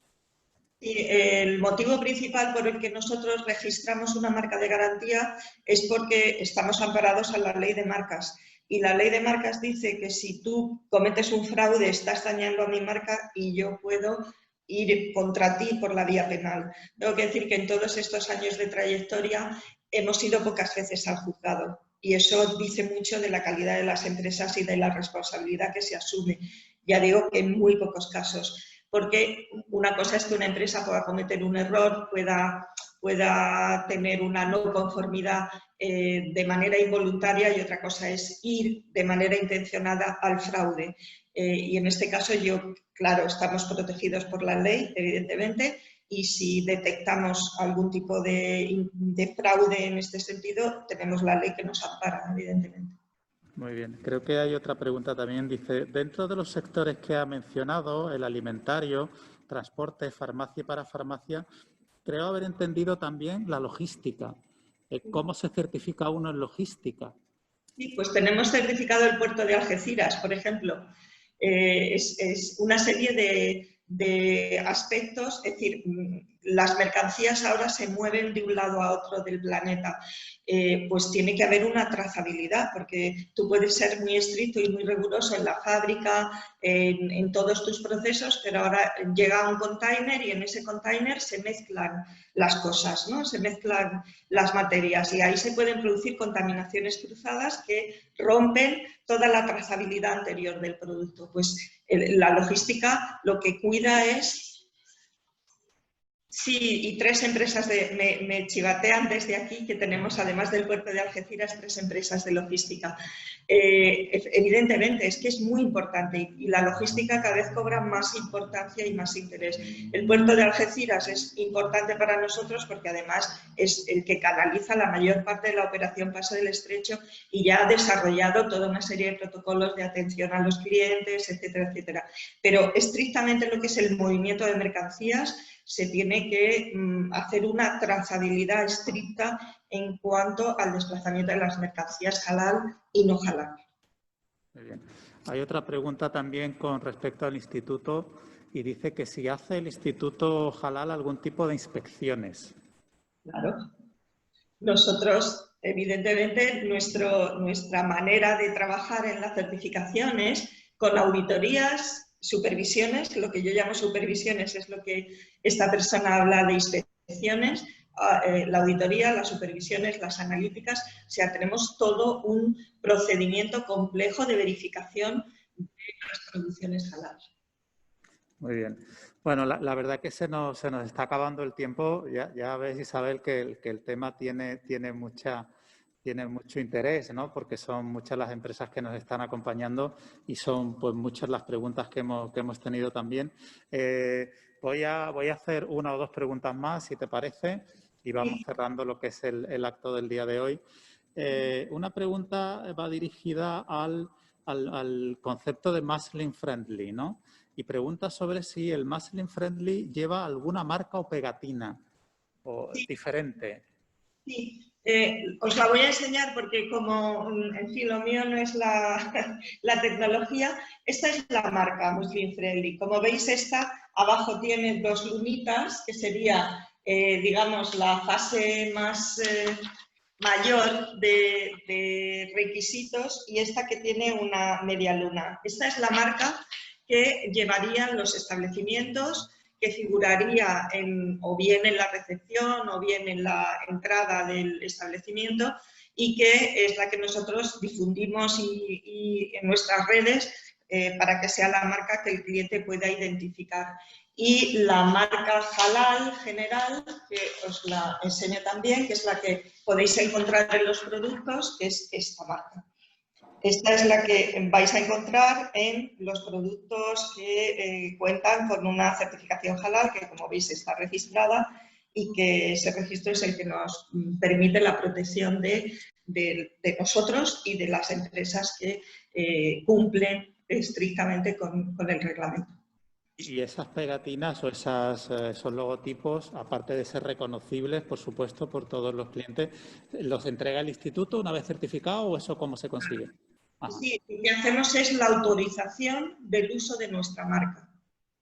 Y el motivo principal por el que nosotros registramos una marca de garantía es porque estamos amparados a la ley de marcas. Y la ley de marcas dice que si tú cometes un fraude, estás dañando a mi marca y yo puedo ir contra ti por la vía penal. Tengo que decir que en todos estos años de trayectoria hemos ido pocas veces al juzgado. Y eso dice mucho de la calidad de las empresas y de la responsabilidad que se asume. Ya digo que en muy pocos casos. Porque una cosa es que una empresa pueda cometer un error, pueda tener una no conformidad de manera involuntaria y otra cosa es ir de manera intencionada al fraude. Y en este caso claro, estamos protegidos por la ley, evidentemente, y si detectamos algún tipo de fraude en este sentido, tenemos la ley que nos ampara, evidentemente. Muy bien. Creo que hay otra pregunta también. Dice, dentro de los sectores que ha mencionado, el alimentario, transporte, farmacia y parafarmacia, creo haber entendido también la logística. ¿Cómo se certifica uno en logística? Sí, pues tenemos certificado el puerto de Algeciras, por ejemplo. Es una serie de aspectos, es decir, las mercancías ahora se mueven de un lado a otro del planeta, pues tiene que haber una trazabilidad, porque tú puedes ser muy estricto y muy riguroso en la fábrica, en todos tus procesos, pero ahora llega un container y en ese container se mezclan las cosas, ¿no? Se mezclan las materias y ahí se pueden producir contaminaciones cruzadas que rompen toda la trazabilidad anterior del producto. Pues la logística lo que cuida es... Sí, y tres empresas me chivatean desde aquí que tenemos, además del puerto de Algeciras, 3 empresas de logística. Evidentemente, es que es muy importante y la logística cada vez cobra más importancia y más interés. El puerto de Algeciras es importante para nosotros porque además es el que canaliza la mayor parte de la operación Paso del Estrecho y ya ha desarrollado toda una serie de protocolos de atención a los clientes, etcétera, etcétera. Pero estrictamente lo que es el movimiento de mercancías se tiene que hacer una trazabilidad estricta en cuanto al desplazamiento de las mercancías halal y no halal. Muy bien. Hay otra pregunta también con respecto al instituto y dice que si hace el instituto halal algún tipo de inspecciones. Claro. Nosotros, evidentemente, nuestra manera de trabajar en la certificación es con auditorías, supervisiones, lo que yo llamo supervisiones es lo que esta persona habla de inspecciones, la auditoría, las supervisiones, las analíticas, o sea, tenemos todo un procedimiento complejo de verificación de las producciones halal. Muy bien. Bueno, la verdad que se nos está acabando el tiempo. Ya ves, Isabel, que el tema tiene mucho interés, ¿no? Porque son muchas las empresas que nos están acompañando y son pues muchas las preguntas que hemos tenido también. Voy a hacer una o dos preguntas más, si te parece, y vamos cerrando lo que es el acto del día de hoy. Una pregunta va dirigida al concepto de muslin friendly, ¿no? Y pregunta sobre si el muslin friendly lleva alguna marca o pegatina o diferente. Sí, os la voy a enseñar porque como, en fin, lo mío no es la tecnología, esta es la marca Muslin Friendly. Como veis, esta abajo tiene 2 lunitas, que sería, digamos, la fase más mayor de requisitos y esta que tiene una media luna. Esta es la marca que llevarían los establecimientos, que figuraría o bien en la recepción o bien en la entrada del establecimiento, y que es la que nosotros difundimos y en nuestras redes para que sea la marca que el cliente pueda identificar. Y la marca halal general, que os la enseño también, que es la que podéis encontrar en los productos, que es esta marca. Esta es la que vais a encontrar en los productos que cuentan con una certificación halal, que como veis está registrada, y que ese registro es el que nos permite la protección de nosotros y de las empresas que cumplen estrictamente con el reglamento. Y esas pegatinas o esos logotipos, aparte de ser reconocibles, por supuesto, por todos los clientes, ¿los entrega el instituto una vez certificado o eso cómo se consigue? Ajá. Sí, lo que hacemos es la autorización del uso de nuestra marca.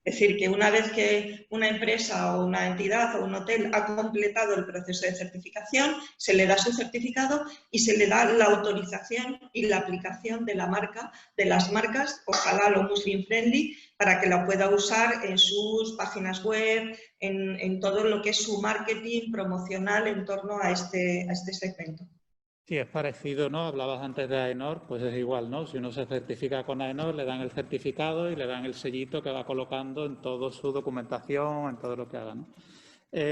Es decir, que una vez que una empresa o una entidad o un hotel ha completado el proceso de certificación, se le da su certificado y se le da la autorización y la aplicación de la marca, de las marcas, o halal o muslim friendly, para que la pueda usar en sus páginas web, en todo lo que es su marketing promocional en torno a este segmento. Sí, es parecido, ¿no? Hablabas antes de AENOR, pues es igual, ¿no? Si uno se certifica con AENOR, le dan el certificado y le dan el sellito que va colocando en toda su documentación, en todo lo que haga, ¿no?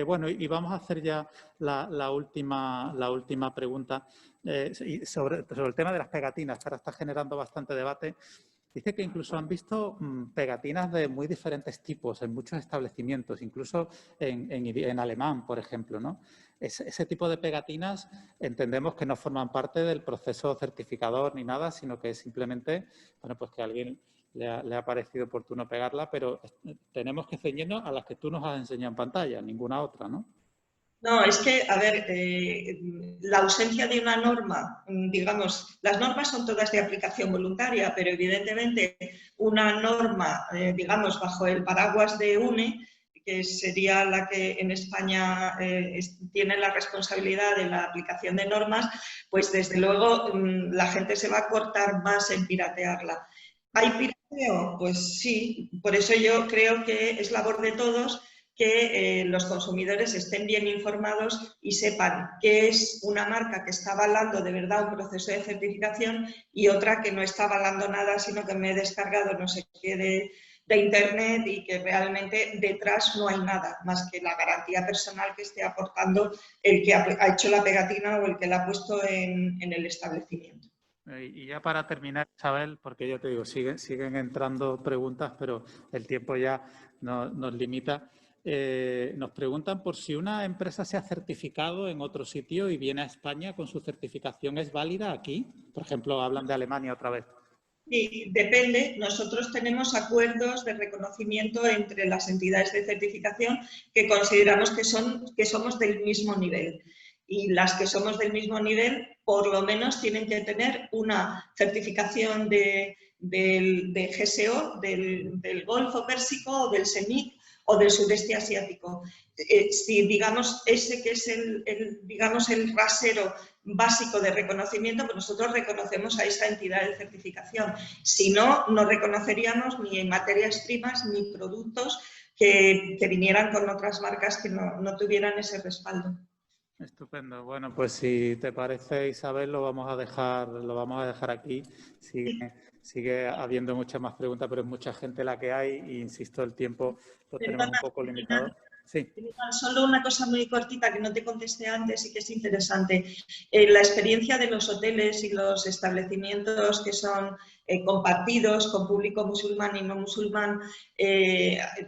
Bueno, y vamos a hacer ya la última pregunta sobre el tema de las pegatinas, que ahora está generando bastante debate. Dice que incluso han visto pegatinas de muy diferentes tipos en muchos establecimientos, incluso en alemán, por ejemplo, ¿no? Ese tipo de pegatinas entendemos que no forman parte del proceso certificador ni nada, sino que es simplemente, bueno, pues que a alguien le ha parecido oportuno pegarla, pero tenemos que ceñirnos a las que tú nos has enseñado en pantalla, ninguna otra, ¿no? No, es que, a ver, la ausencia de una norma, digamos, las normas son todas de aplicación voluntaria, pero evidentemente una norma, digamos, bajo el paraguas de UNE, que sería la que en España tiene la responsabilidad de la aplicación de normas, pues desde luego la gente se va a cortar más en piratearla. ¿Hay pirateo? Pues sí, por eso yo creo que es labor de todos que los consumidores estén bien informados y sepan qué es una marca que está avalando de verdad un proceso de certificación y otra que no está avalando nada, sino que me he descargado no sé qué de internet y que realmente detrás no hay nada más que la garantía personal que esté aportando el que ha hecho la pegatina o el que la ha puesto en el establecimiento. Y ya para terminar, Isabel, porque ya te digo, siguen entrando preguntas, pero el tiempo ya nos limita. Nos preguntan por si una empresa se ha certificado en otro sitio y viene a España con su certificación, ¿es válida aquí? Por ejemplo, hablan de Alemania otra vez. Sí, depende. Nosotros tenemos acuerdos de reconocimiento entre las entidades de certificación que consideramos que somos del mismo nivel. Y las que somos del mismo nivel, por lo menos, tienen que tener una certificación del GSO, del Golfo Pérsico o del SEMIC o del sudeste asiático. Si digamos ese que es digamos el rasero básico de reconocimiento, pues nosotros reconocemos a esa entidad de certificación. Si no, no reconoceríamos ni en materias primas ni productos que vinieran con otras marcas que no tuvieran ese respaldo. Estupendo. Bueno, pues si te parece, Isabel, lo vamos a dejar aquí. Sigue habiendo muchas más preguntas, pero es mucha gente la que hay e insisto, el tiempo lo tenemos un poco limitado. Sí. Solo una cosa muy cortita que no te contesté antes y que es interesante. La experiencia de los hoteles y los establecimientos que son compartidos con público musulmán y no musulmán,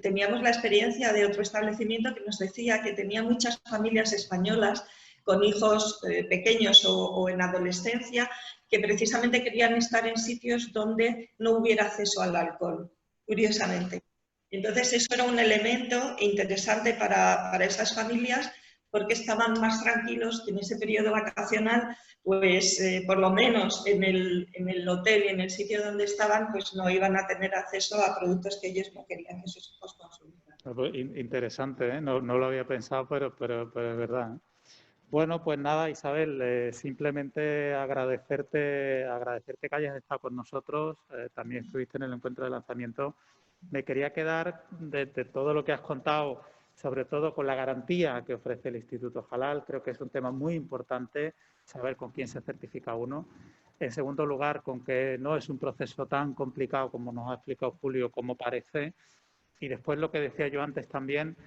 teníamos la experiencia de otro establecimiento que nos decía que tenía muchas familias españolas con hijos pequeños o en adolescencia que precisamente querían estar en sitios donde no hubiera acceso al alcohol, curiosamente. Entonces, eso era un elemento interesante para esas familias porque estaban más tranquilos que en ese periodo vacacional, pues por lo menos en el hotel y en el sitio donde estaban, pues no iban a tener acceso a productos que ellos no querían que sus hijos consumieran. Interesante, ¿eh? No lo había pensado, pero es verdad, ¿eh? Bueno, pues nada, Isabel, simplemente agradecerte que hayas estado con nosotros. También estuviste en el encuentro de lanzamiento. Me quería quedar de todo lo que has contado, sobre todo con la garantía que ofrece el Instituto Halal. Creo que es un tema muy importante saber con quién se certifica uno. En segundo lugar, con que no es un proceso tan complicado como nos ha explicado Julio, como parece. Y después lo que decía yo antes también,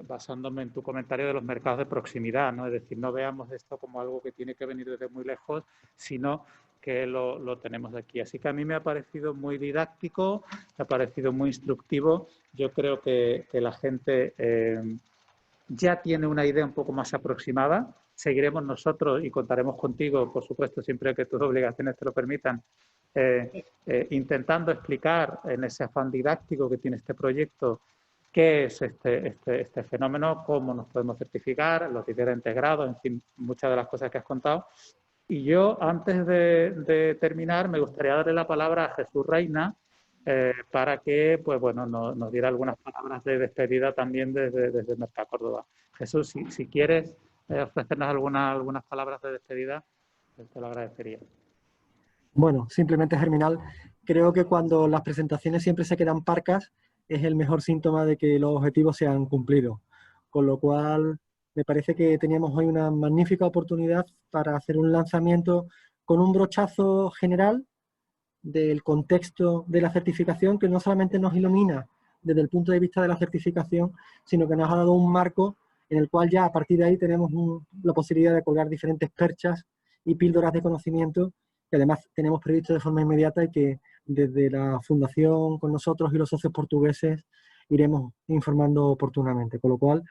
basándome en tu comentario de los mercados de proximidad, ¿no? Es decir, no veamos esto como algo que tiene que venir desde muy lejos, sino que lo tenemos aquí. Así que a mí me ha parecido muy didáctico, me ha parecido muy instructivo. Yo creo que la gente ya tiene una idea un poco más aproximada. Seguiremos nosotros y contaremos contigo, por supuesto, siempre que tus obligaciones te lo permitan, intentando explicar en ese afán didáctico que tiene este proyecto qué es este fenómeno, cómo nos podemos certificar, los diferentes grados, en fin, muchas de las cosas que has contado. Y yo, antes de terminar, me gustaría darle la palabra a Jesús Reina para que pues, bueno, nos diera algunas palabras de despedida también desde Merca Córdoba. Jesús, si quieres ofrecernos algunas palabras de despedida, pues te lo agradecería. Bueno, simplemente Germinal, creo que cuando las presentaciones siempre se quedan parcas es el mejor síntoma de que los objetivos se han cumplido. Con lo cual, me parece que teníamos hoy una magnífica oportunidad para hacer un lanzamiento con un brochazo general del contexto de la certificación que no solamente nos ilumina desde el punto de vista de la certificación, sino que nos ha dado un marco en el cual ya a partir de ahí tenemos la posibilidad de colgar diferentes perchas y píldoras de conocimiento que además tenemos previsto de forma inmediata y que desde la Fundación con nosotros y los socios portugueses iremos informando oportunamente. Con lo cual,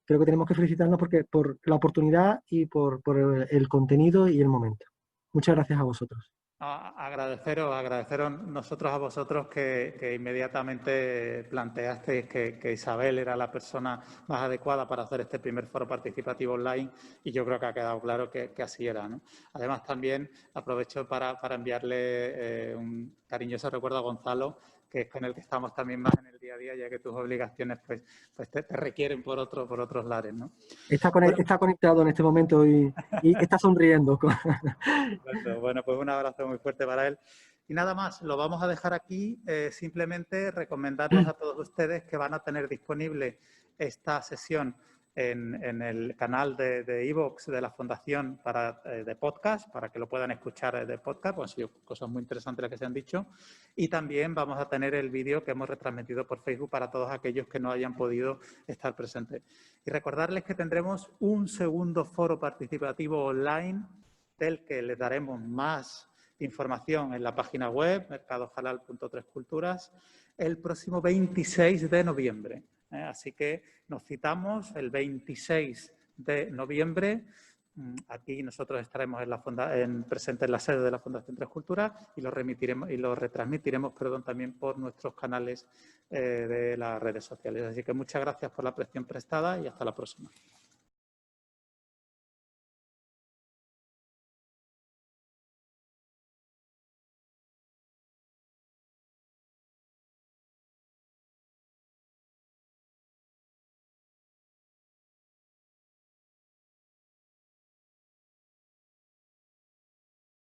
creo que tenemos que felicitarnos por la oportunidad y por el contenido y el momento. Muchas gracias a vosotros. Agradeceros nosotros a vosotros que inmediatamente planteasteis que Isabel era la persona más adecuada para hacer este primer foro participativo online y yo creo que ha quedado claro que así era, ¿no? Además, también aprovecho para enviarle un cariñoso recuerdo a Gonzalo, que es con el que estamos también más en el día a día, ya que tus obligaciones pues te requieren por otros lares, ¿no? Está conectado en este momento y está sonriendo. Bueno, pues un abrazo muy fuerte para él. Y nada más, lo vamos a dejar aquí. Simplemente recomendarles a todos ustedes que van a tener disponible esta sesión en el canal de iVoox de la Fundación de podcast, para que lo puedan escuchar de podcast, pues han sido cosas muy interesantes las que se han dicho. Y también vamos a tener el vídeo que hemos retransmitido por Facebook para todos aquellos que no hayan podido estar presentes. Y recordarles que tendremos un segundo foro participativo online del que les daremos más información en la página web, mercadohalal.3culturas, el próximo 26 de noviembre. Así que nos citamos el 26 de noviembre. Aquí nosotros estaremos presentes en la sede de la Fundación Tres Culturas y lo retransmitiremos también por nuestros canales de las redes sociales. Así que muchas gracias por la atención prestada y hasta la próxima.